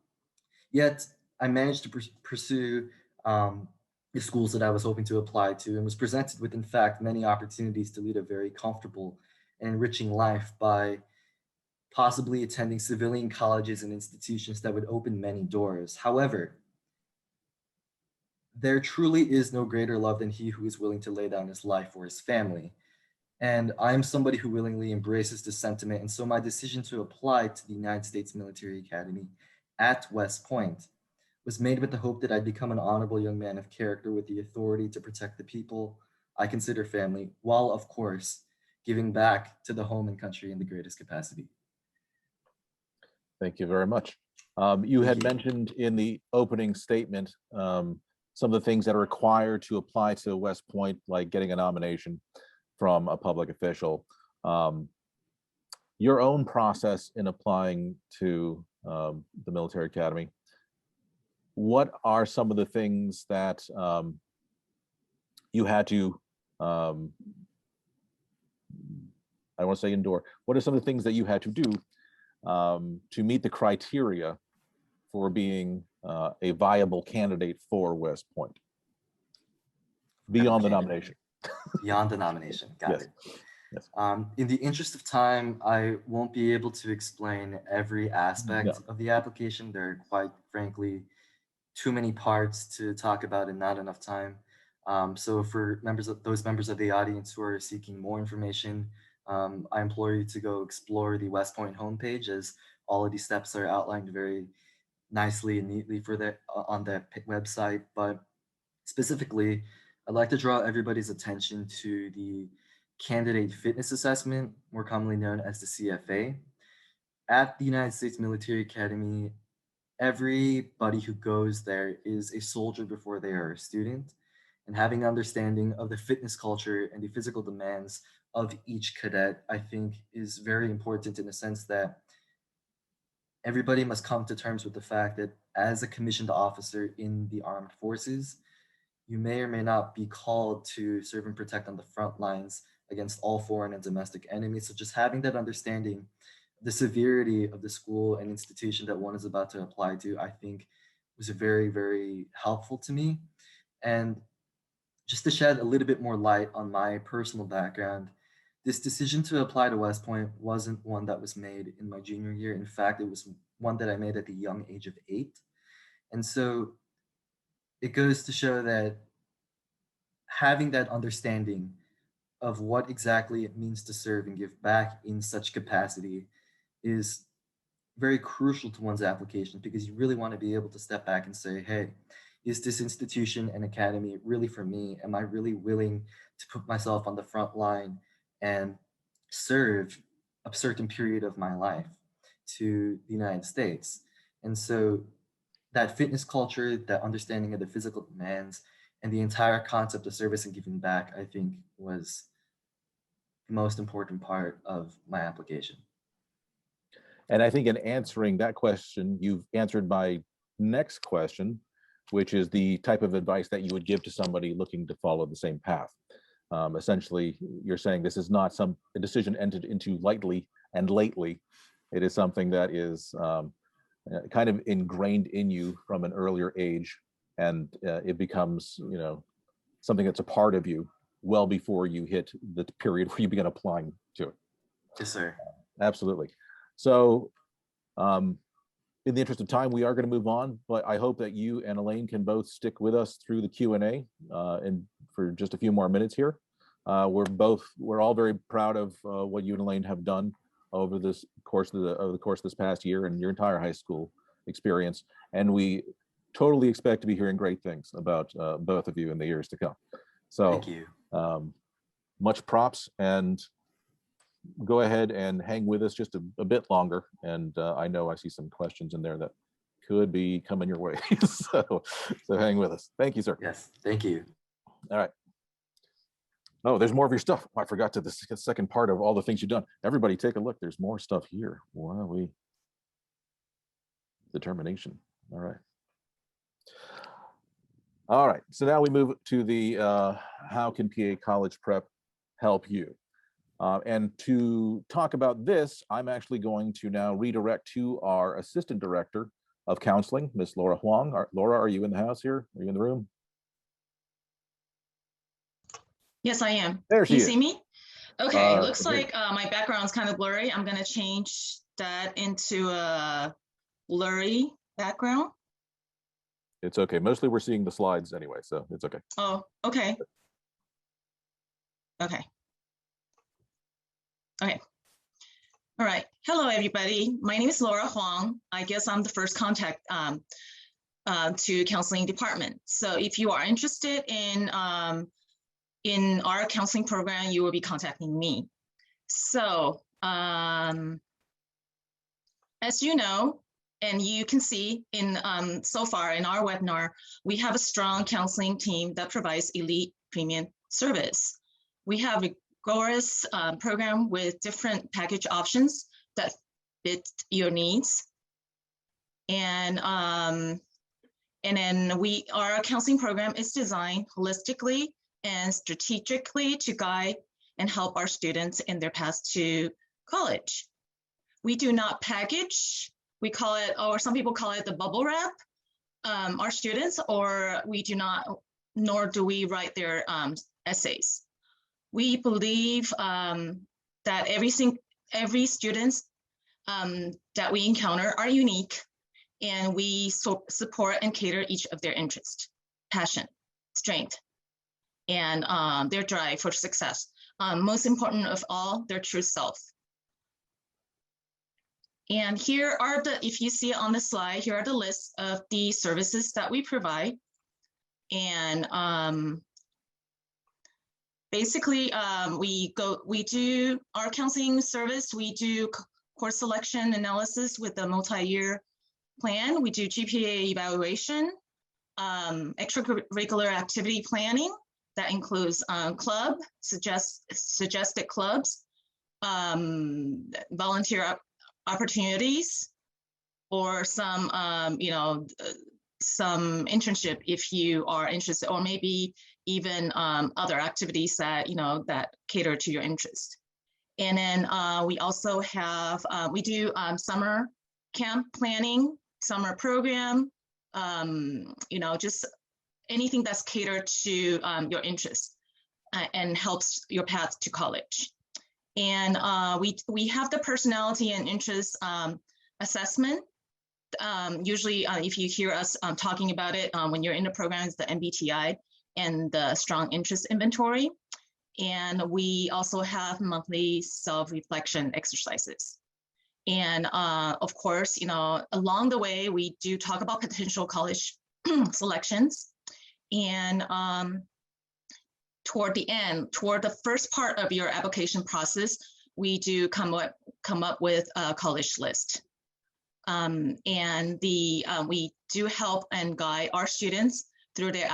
yet I managed to pursue the schools that I was hoping to apply to, and was presented with, in fact, many opportunities to lead a very comfortable and enriching life by possibly attending civilian colleges and institutions that would open many doors. However, there truly is no greater love than he who is willing to lay down his life for his family. And I'm somebody who willingly embraces this sentiment. And so my decision to apply to the United States Military Academy at West Point was made with the hope that I'd become an honorable young man of character with the authority to protect the people I consider family, while of course, giving back to the home and country in the greatest capacity.
Thank you very much. You had mentioned in the opening statement some of the things that are required to apply to West Point, like getting a nomination from a public official. Your own process in applying to the military academy. What are some of the things that you had to, I want to say endure, what are some of the things that you had to do to meet the criteria for being a viable candidate for West Point? Beyond the nomination.
Beyond the nomination, got
Yes.
it.
Yes.
In the interest of time, I won't be able to explain every aspect of the application. There are, quite frankly, too many parts to talk about and not enough time. So for those members of the audience who are seeking more information, I implore you to go explore the West Point homepage, as all of these steps are outlined very nicely and neatly on that website. But specifically, I'd like to draw everybody's attention to the Candidate Fitness Assessment, more commonly known as the CFA. At the United States Military Academy, everybody who goes there is a soldier before they are a student, and having understanding of the fitness culture and the physical demands of each cadet, I think, is very important, in the sense that everybody must come to terms with the fact that as a commissioned officer in the armed forces, you may or may not be called to serve and protect on the front lines against all foreign and domestic enemies. So just having that understanding, the severity of the school and institution that one is about to apply to, I think was very, very helpful to me. And just to shed a little bit more light on my personal background, this decision to apply to West Point wasn't one that was made in my junior year. In fact, it was one that I made at the young age of 8. And so it goes to show that having that understanding of what exactly it means to serve and give back in such capacity is very crucial to one's application, because you really want to be able to step back and say, hey, is this institution and academy really for me? Am I really willing to put myself on the front line and serve a certain period of my life to the United States? And so that fitness culture, that understanding of the physical demands, and the entire concept of service and giving back, I think, was the most important part of my application.
And I think in answering that question, you've answered my next question, which is the type of advice that you would give to somebody looking to follow the same path. Essentially, you're saying this is not a decision entered into lightly and lately. It is something that is kind of ingrained in you from an earlier age, and it becomes, something that's a part of you well before you hit the period where you begin applying to it.
Yes, sir.
Absolutely. So in the interest of time, we are going to move on, but I hope that you and Elaine can both stick with us through the Q&A and for just a few more minutes here. We're all very proud of what you and Elaine have done over the course of this past year and your entire high school experience. And we totally expect to be hearing great things about both of you in the years to come. So
thank you.
Much props, and go ahead and hang with us just a bit longer. And I know I see some questions in there that could be coming your way. so hang with us. Thank you, sir.
Yes, thank you.
All right. Oh, there's more of your stuff. I forgot to the second part of all the things you've done. Everybody take a look. There's more stuff here. Wow, determination. All right. All right, so now we move to the how can PA College Prep help you? And to talk about this, I'm actually going to now redirect to our Assistant Director of Counseling, Miss Laura Huang. Laura, are you in the house here? Are you in the room?
Yes, I am.
There she
Can you
is.
see me? Okay, looks
great.
like my background is kind of blurry. I'm gonna change that into a blurry background.
It's okay. Mostly we're seeing the slides anyway, so it's okay.
Oh, okay. Okay. Okay. All right. Hello, everybody. My name is Laura Huang. I guess I'm the first contact to counseling department. So if you are interested in our counseling program, you will be contacting me. So as you know, And you can see in so far in our webinar, we have a strong counseling team that provides elite premium service. We have a rigorous program with different package options that fit your needs. And then our counseling program is designed holistically and strategically to guide and help our students in their path to college. We do not package. We call it, or some people call it the bubble wrap, our students, or we do not, nor do we write their essays. We believe that every student that we encounter are unique, and we support and cater each of their interests, passion, strength, and their drive for success. Most important of all, their true self. And here are if you see it on the slide, here are the lists of the services that we provide. And basically, we do our counseling service. We do course selection analysis with the multi-year plan. We do GPA evaluation, extracurricular activity planning. That includes club, suggested clubs, volunteer opportunities, or some, some internship if you are interested, or maybe even other activities that, that cater to your interest. And then we also have, we do summer camp planning, summer program, just anything that's catered to your interest and helps your path to college. And we have the personality and interest assessment. Usually, if you hear us talking about it, when you're in the program, it's the MBTI and the strong interest inventory. And we also have monthly self-reflection exercises. And of course, along the way, we do talk about potential college selections. And toward the end, toward the first part of your application process, we do come up with a college list. And we do help and guide our students through their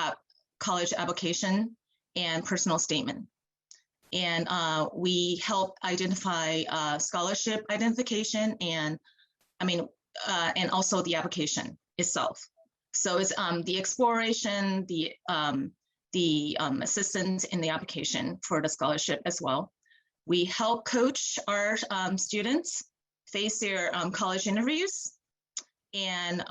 college application and personal statement. And we help identify scholarship identification and also the application itself. So it's the exploration, the assistance in the application for the scholarship as well. We help coach our students face their college interviews, and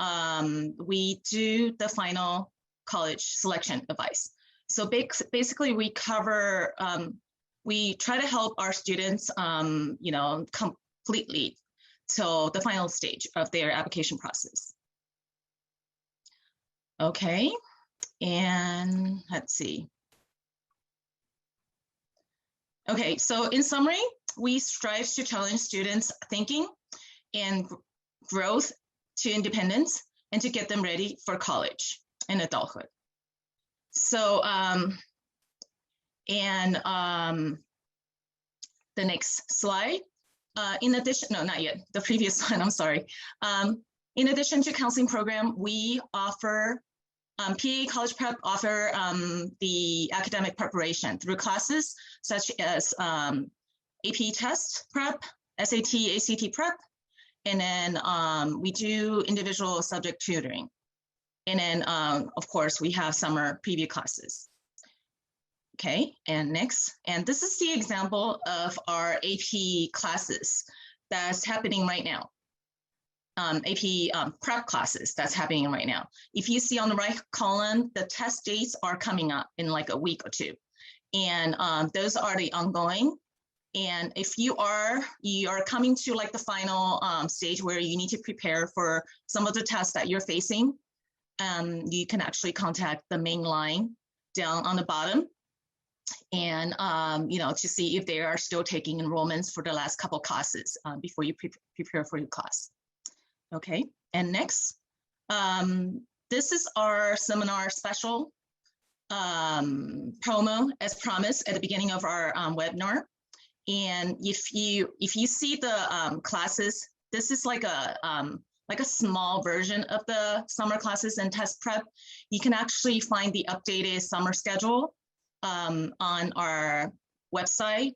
we do the final college selection advice. So basically we cover, we try to help our students, completely till the final stage of their application process. Okay, and let's see. Okay, so in summary, we strive to challenge students' thinking and growth to independence and to get them ready for college and adulthood. So, the next slide. In addition, no, not yet, the previous one, I'm sorry. In addition to counseling program, we offer, PA College Prep offer the academic preparation through classes such as AP test prep, SAT, ACT prep, and then we do individual subject tutoring. And then, of course, we have summer preview classes. Okay, and next. And this is the example of our AP classes that's happening right now. AP prep classes that's happening right now. If you see on the right column, the test dates are coming up in like a week or two. And those are the ongoing. And if you are coming to like the final stage where you need to prepare for some of the tests that you're facing, you can actually contact the main line down on the bottom and to see if they are still taking enrollments for the last couple classes before you prepare for your class. Okay, and next, this is our seminar special promo as promised at the beginning of our webinar. And if you see the classes, this is like a like a small version of the summer classes and test prep, you can actually find the updated summer schedule on our website,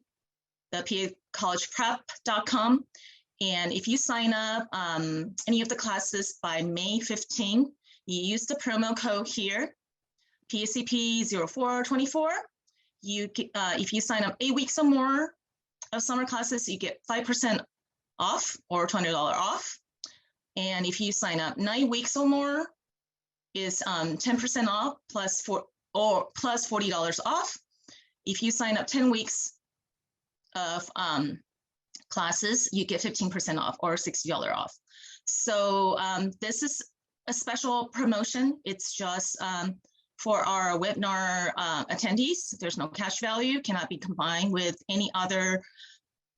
the PAcollegeprep.com. And if you sign up any of the classes by May 15, you use the promo code here, PACP 0424. If you sign up 8 weeks or more of summer classes, you get 5% off or $20 off. And if you sign up 9 weeks or more, is 10% off plus $40 off. If you sign up 10 weeks of classes, you get 15% off or $60 off. So this is a special promotion. It's just for our webinar attendees. There's no cash value, cannot be combined with any other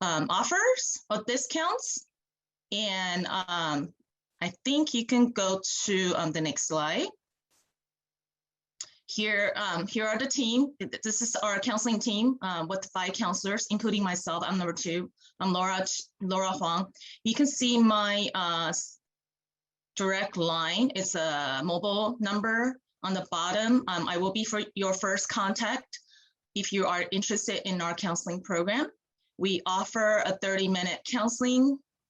offers or discounts. And I think you can go to the next slide. Here are the team. This is our counseling team with 5 counselors, including myself. I'm number 2. I'm Laura Huang. You can see my direct line. It's a mobile number on the bottom. I will be for your first contact if you are interested in our counseling program. We offer a 30-minute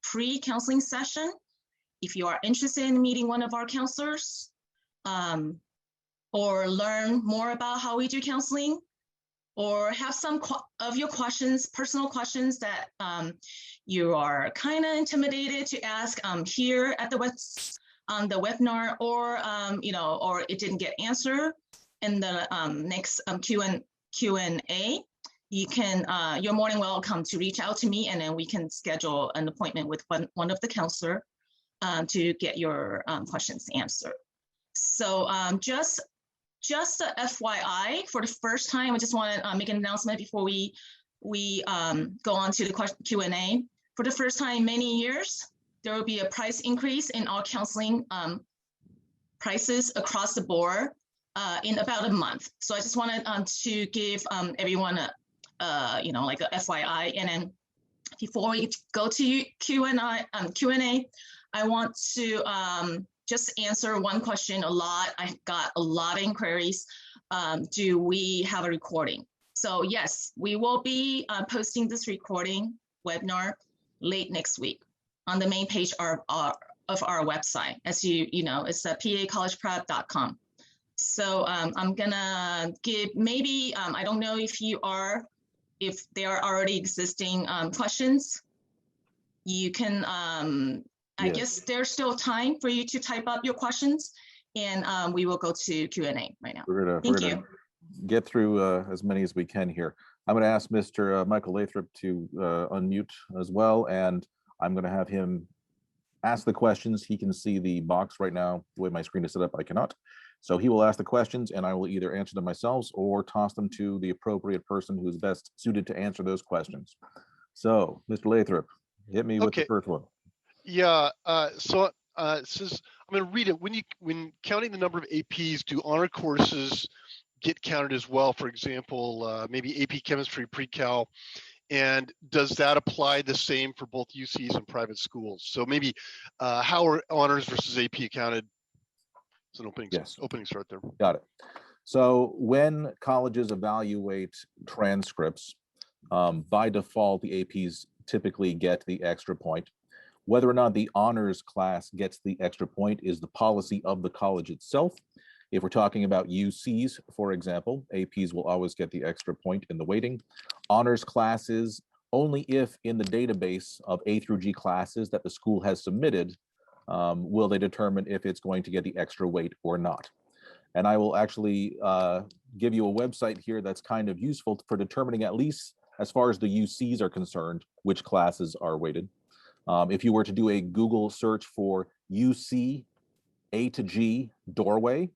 pre-counseling session. If you are interested in meeting one of our counselors or learn more about how we do counseling, or have some of your questions, personal questions that you are kind of intimidated to ask here at the webinar, or or it didn't get answered in the next Q&A, you can you're more than welcome to reach out to me, and then we can schedule an appointment with one of the counselor to get your questions answered. So just a FYI, for the first time, I just want to make an announcement before we go on to the Q&A. For the first time in many years, there will be a price increase in our counseling prices across the board in about a month. So I just wanted to give everyone like a FYI. And then before we go to Q&A, I want to just answer one question I got a lot of inquiries. Do we have a recording? So yes, we will be posting this recording webinar late next week on the main page of our website. As you know, it's PAcollegeprep.com. So I'm gonna give maybe, I don't know if there are already existing questions. You can, I guess there's still time for you to type up your questions, and we will go to Q&A right now.
We're gonna get through as many as we can here. I'm gonna ask Mr. Michael Lathrop to unmute as well, and I'm gonna have him ask the questions. He can see the box right now. The way my screen is set up, I cannot. So he will ask the questions, and I will either answer them myself or toss them to the appropriate person who is best suited to answer those questions. So, Mr. Lathrop, hit me with the first one.
Yeah, so it says, I'm going to read it. When counting the number of APs, do honor courses get counted as well? For example, maybe AP Chemistry Pre-Cal, and does that apply the same for both UCs and private schools? So maybe how are honors versus AP counted? It's an opening start there.
Got it. So when colleges evaluate transcripts, by default, the APs typically get the extra point. Whether or not the honors class gets the extra point is the policy of the college itself. If we're talking about UCs, for example, APs will always get the extra point in the weighting. Honors classes, only if in the database of A through G classes that the school has submitted, will they determine if it's going to get the extra weight or not. And I will actually give you a website here that's kind of useful for determining, at least as far as the UCs are concerned, which classes are weighted. If you were to do a Google search for UC A to G doorway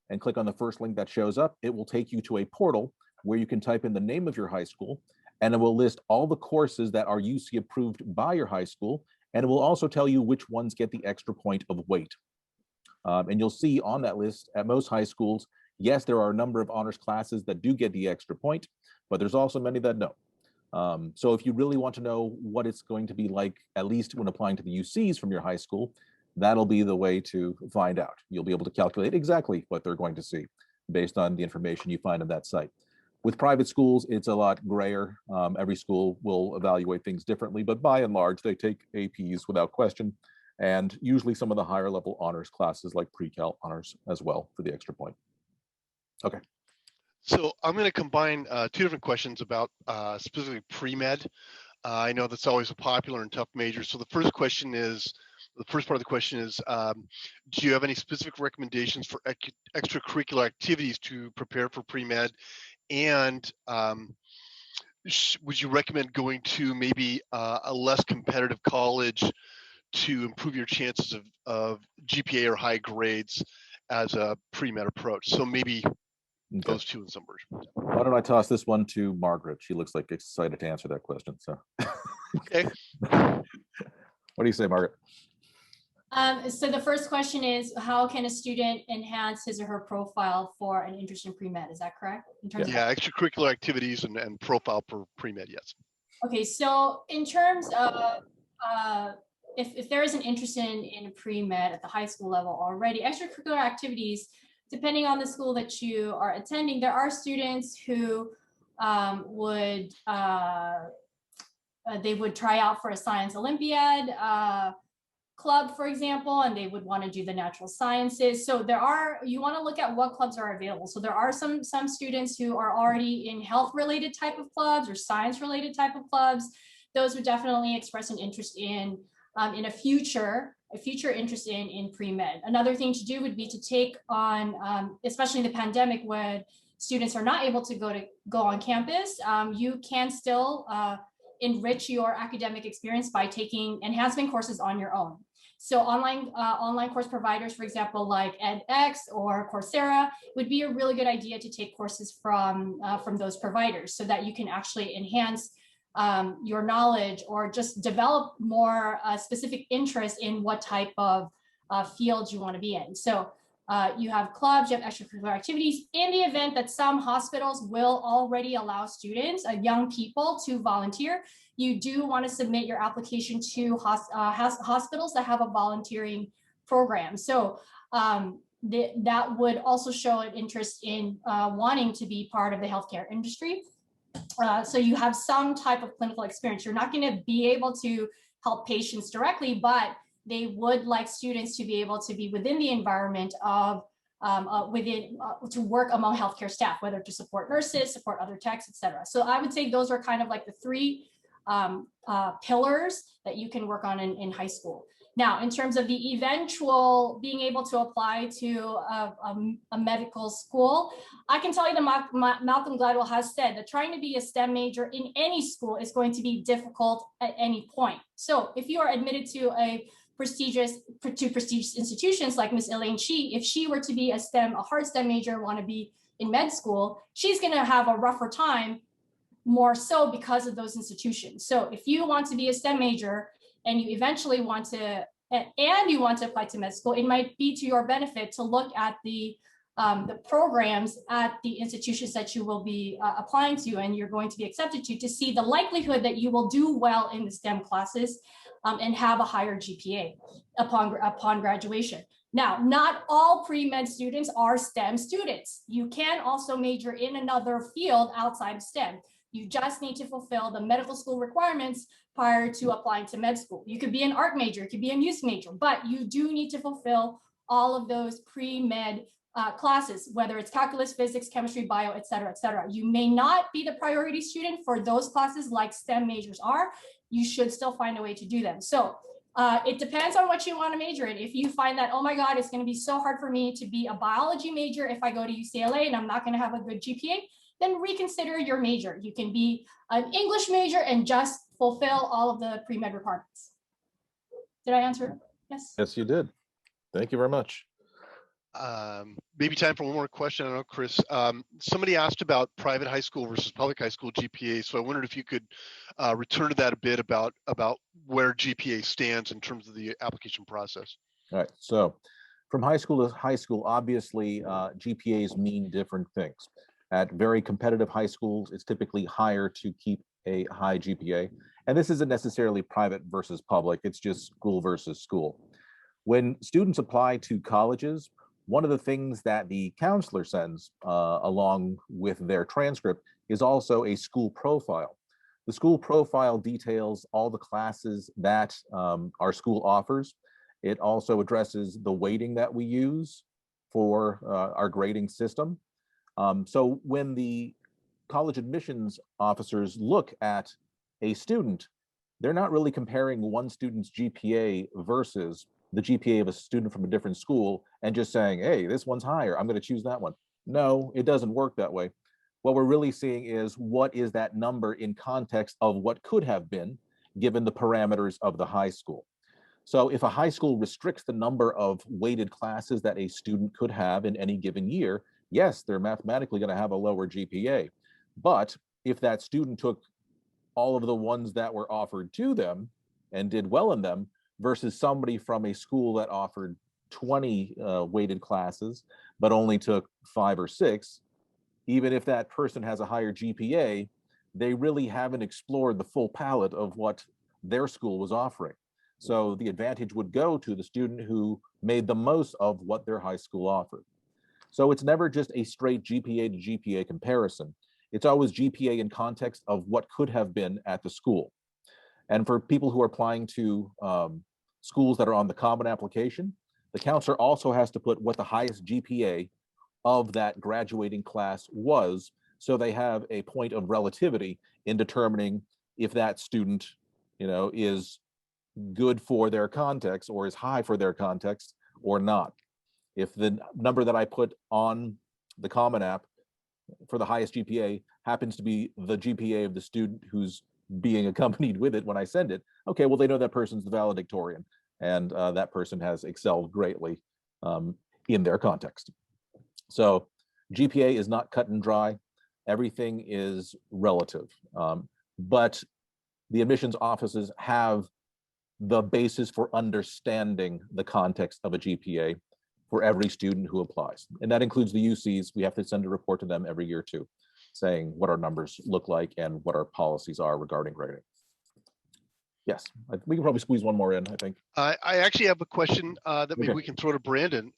and click on the first link that shows up, it will take you to a portal where you can type in the name of your high school, and it will list all the courses that are UC approved by your high school, and it will also tell you which ones get the extra point of weight. And you'll see on that list at most high schools, yes, there are a number of honors classes that do get the extra point, but there's also many that don't. So if you really want to know what it's going to be like, at least when applying to the UCs from your high school, that'll be the way to find out. You'll be able to calculate exactly what they're going to see based on the information you find on that site. With private schools, it's a lot grayer. Every school will evaluate things differently, but by and large, they take APs without question, and usually some of the higher level honors classes like pre-cal honors as well for the extra point. Okay.
So I'm going to combine two different questions about specifically pre-med. I know that's always a popular and tough major. So the first part of the question is, do you have any specific recommendations for extracurricular activities to prepare for pre-med? And would you recommend going to maybe a less competitive college to improve your chances of GPA or high grades as a pre-med approach? So maybe those two in some version.
Why don't I toss this one to Margaret? She looks like excited to answer that question. So,
okay.
What do you say, Margaret?
So the first question is, how can a student enhance his or her profile for an interest in pre-med? Is that correct? In terms of
extracurricular activities and profile for pre-med, yes.
Okay, so in terms of if there is an interest in pre-med at the high school level already, extracurricular activities, depending on the school that you are attending, there are students who they would try out for a science Olympiad club, for example, and they would want to do the natural sciences. So you want to look at what clubs are available. So there are some students who are already in health related type of clubs or science related type of clubs. Those would definitely express an interest in a future interest in pre-med. Another thing to do would be to take on, especially in the pandemic when students are not able to go on campus, you can still enrich your academic experience by taking enhancement courses on your own. So online course providers, for example, like edX or Coursera, would be a really good idea to take courses from those providers so that you can actually enhance your knowledge or just develop more specific interest in what type of field you want to be in. So you have clubs, you have extracurricular activities. In the event that some hospitals will already allow students, young people, to volunteer, you do want to submit your application to hospitals that have a volunteering program. So that would also show an interest in wanting to be part of the healthcare industry. So you have some type of clinical experience. You're not going to be able to help patients directly, but they would like students to be able to be within the environment of to work among healthcare staff, whether to support nurses, support other techs, etc. So I would say those are kind of like the three pillars that you can work on in high school. Now, in terms of the eventual being able to apply to a medical school, I can tell you that Malcolm Gladwell has said that trying to be a STEM major in any school is going to be difficult at any point. So if you are admitted to prestigious institutions like Miss Elaine Chi, if she were to be a hard STEM major, want to be in med school, she's going to have a rougher time, more so because of those institutions. So if you want to be a STEM major and you eventually want to apply to med school, it might be to your benefit to look at the programs at the institutions that you will be applying to and you're going to be accepted to see the likelihood that you will do well in the STEM classes and have a higher GPA upon graduation. Now, not all pre-med students are STEM students. You can also major in another field outside of STEM. You just need to fulfill the medical school requirements prior to applying to med school. You could be an art major, you could be a music major, but you do need to fulfill all of those pre-med classes, whether it's calculus, physics, chemistry, bio, et cetera, et cetera. You may not be the priority student for those classes like STEM majors are. You should still find a way to do them. So it depends on what you want to major in. If you find that, oh my God, it's going to be so hard for me to be a biology major if I go to UCLA and I'm not going to have a good GPA, then reconsider your major. You can be an English major and just fulfill all of the pre-med requirements. Did I answer? Yes.
Yes, you did. Thank you very much.
Maybe time for one more question. I don't know, Chris. Somebody asked about private high school versus public high school GPA. So I wondered if you could return to that a bit about where GPA stands in terms of the application process.
All right. So from high school to high school, obviously GPAs mean different things. At very competitive high schools, it's typically higher to keep a high GPA. And this isn't necessarily private versus public. It's just school versus school. When students apply to colleges, one of the things that the counselor sends along with their transcript is also a school profile. The school profile details all the classes that our school offers. It also addresses the weighting that we use for our grading system. So when the college admissions officers look at a student, they're not really comparing one student's GPA versus the GPA of a student from a different school and just saying, hey, this one's higher, I'm going to choose that one. No, it doesn't work that way. What we're really seeing is what is that number in context of what could have been given the parameters of the high school. So if a high school restricts the number of weighted classes that a student could have in any given year, yes, they're mathematically going to have a lower GPA. But if that student took all of the ones that were offered to them and did well in them versus somebody from a school that offered 20 weighted classes, but only took 5 or 6, even if that person has a higher GPA, they really haven't explored the full palette of what their school was offering. So the advantage would go to the student who made the most of what their high school offered. So it's never just a straight GPA to GPA comparison. It's always GPA in context of what could have been at the school. And for people who are applying to schools that are on the common application, the counselor also has to put what the highest GPA of that graduating class was, so they have a point of relativity in determining if that student, is good for their context or is high for their context or not. If the number that I put on the Common App for the highest GPA happens to be the GPA of the student who's being accompanied with it when I send it, okay, well, they know that person's the valedictorian and that person has excelled greatly in their context. So GPA is not cut and dry. Everything is relative. But the admissions offices have the basis for understanding the context of a GPA for every student who applies. And that includes the UCs. We have to send a report to them every year too, saying what our numbers look like and what our policies are regarding grading. Yes, we can probably squeeze one more in, I think.
I actually have a question that maybe we can throw to Brandon.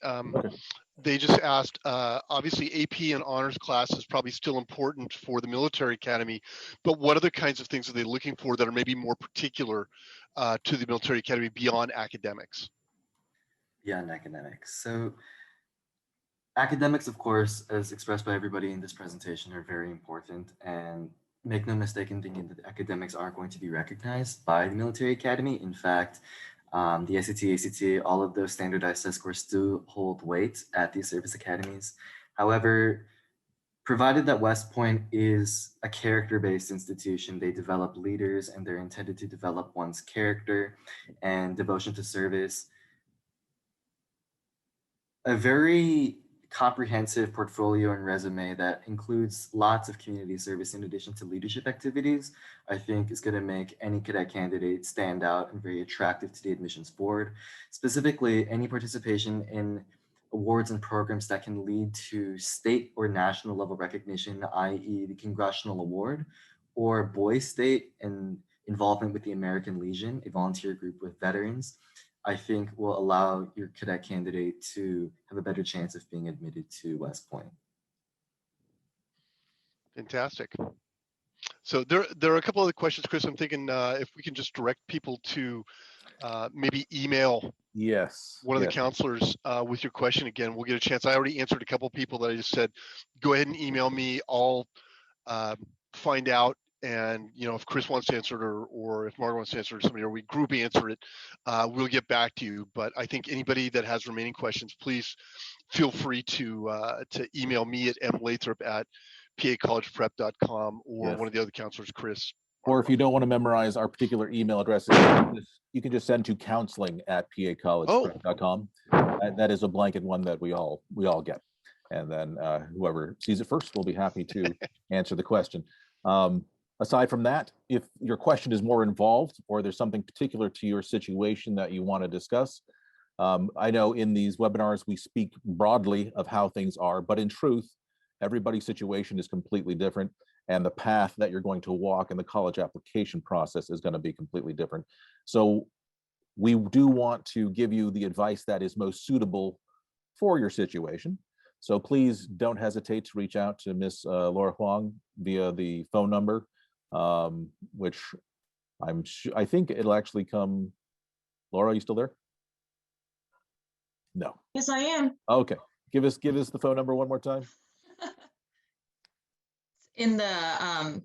They just asked, obviously AP and honors class is probably still important for the military academy, but what other kinds of things are they looking for that are maybe more particular to the military academy beyond academics?
Beyond academics. So academics, of course, as expressed by everybody in this presentation, are very important, and make no mistake in thinking that academics aren't going to be recognized by the military academy. In fact, the SAT, ACT, all of those standardized test scores still hold weight at these service academies. However, provided that West Point is a character-based institution, they develop leaders and they're intended to develop one's character and devotion to service. A very comprehensive portfolio and resume that includes lots of community service in addition to leadership activities, I think is going to make any cadet candidate stand out and very attractive to the admissions board. Specifically, any participation in awards and programs that can lead to state or national level recognition, i.e. the Congressional Award, or Boy State and involvement with the American Legion, a volunteer group with veterans, I think will allow your cadet candidate to have a better chance of being admitted to West Point.
Fantastic. So there are a couple other questions, Chris. I'm thinking if we can just direct people to maybe email one of the counselors with your question again. We'll get a chance. I already answered a couple of people that I just said, go ahead and email me. I'll find out. And, if Chris wants to answer it or if Margaret wants to answer it or somebody, or we group answer it, we'll get back to you. But I think anybody that has remaining questions, please feel free to email me at mlathrop@pacollegeprep.com or one of the other counselors, Chris.
Or if you don't want to memorize our particular email addresses, you can just send to counseling@pacollegeprep.com. That is a blanket one that we all get. And then whoever sees it first will be happy to answer the question. Aside from that, if your question is more involved or there's something particular to your situation that you want to discuss, I know in these webinars we speak broadly of how things are, but in truth, everybody's situation is completely different, and the path that you're going to walk in the college application process is going to be completely different. So we do want to give you the advice that is most suitable for your situation. So please don't hesitate to reach out to Miss Laura Huang via the phone number, which I think it'll actually come. Laura, are you still there? No.
Yes, I am.
Okay. Give us the phone number one more time.
In the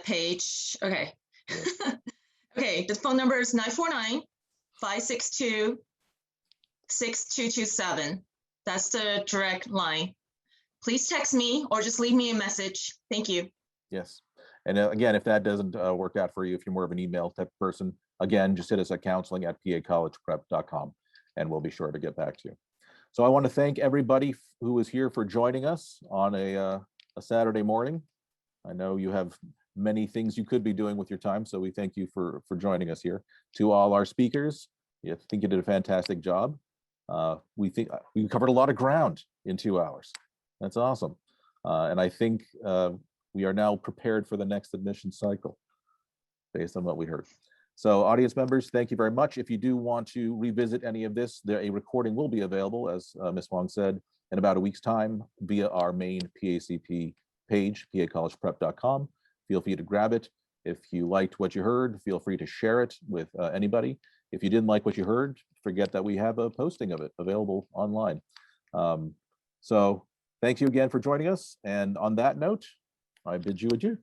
page. Okay. Okay, the phone number is 949-562-6227. That's the direct line. Please text me or just leave me a message. Thank you.
Yes. And again, if that doesn't work out for you, if you're more of an email type of person, again, just hit us at counseling@pacollegeprep.com and we'll be sure to get back to you. So I want to thank everybody who was here for joining us on a Saturday morning. I know you have many things you could be doing with your time, so we thank you for joining us here. To all our speakers, I think you did a fantastic job. We think we covered a lot of ground in 2 hours. That's awesome. And I think we are now prepared for the next admission cycle based on what we heard. So audience members, thank you very much. If you do want to revisit any of this, a recording will be available, as Ms. Wong said, in about a week's time via our main PACP page, pacollegeprep.com. Feel free to grab it. If you liked what you heard, feel free to share it with anybody. If you didn't like what you heard, forget that we have a posting of it available online. So thank you again for joining us. And on that note, I bid you adieu.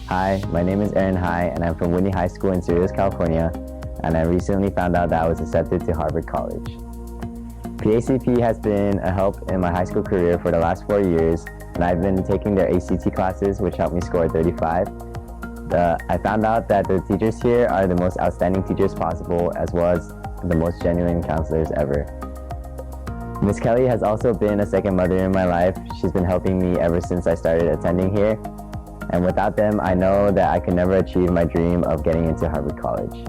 Hi, my name is Aaron High, and I'm from Whitney High School in Cerritos, California, and I recently found out that I was accepted to Harvard College. PACP has been a help in my high school career for the last 4 years, and I've been taking their ACT classes, which helped me score 35. I found out that the teachers here are the most outstanding teachers possible, as well as the most genuine counselors ever. Miss Kelly has also been a second mother in my life. She's been helping me ever since I started attending here. And without them, I know that I could never achieve my dream of getting into Harvard College.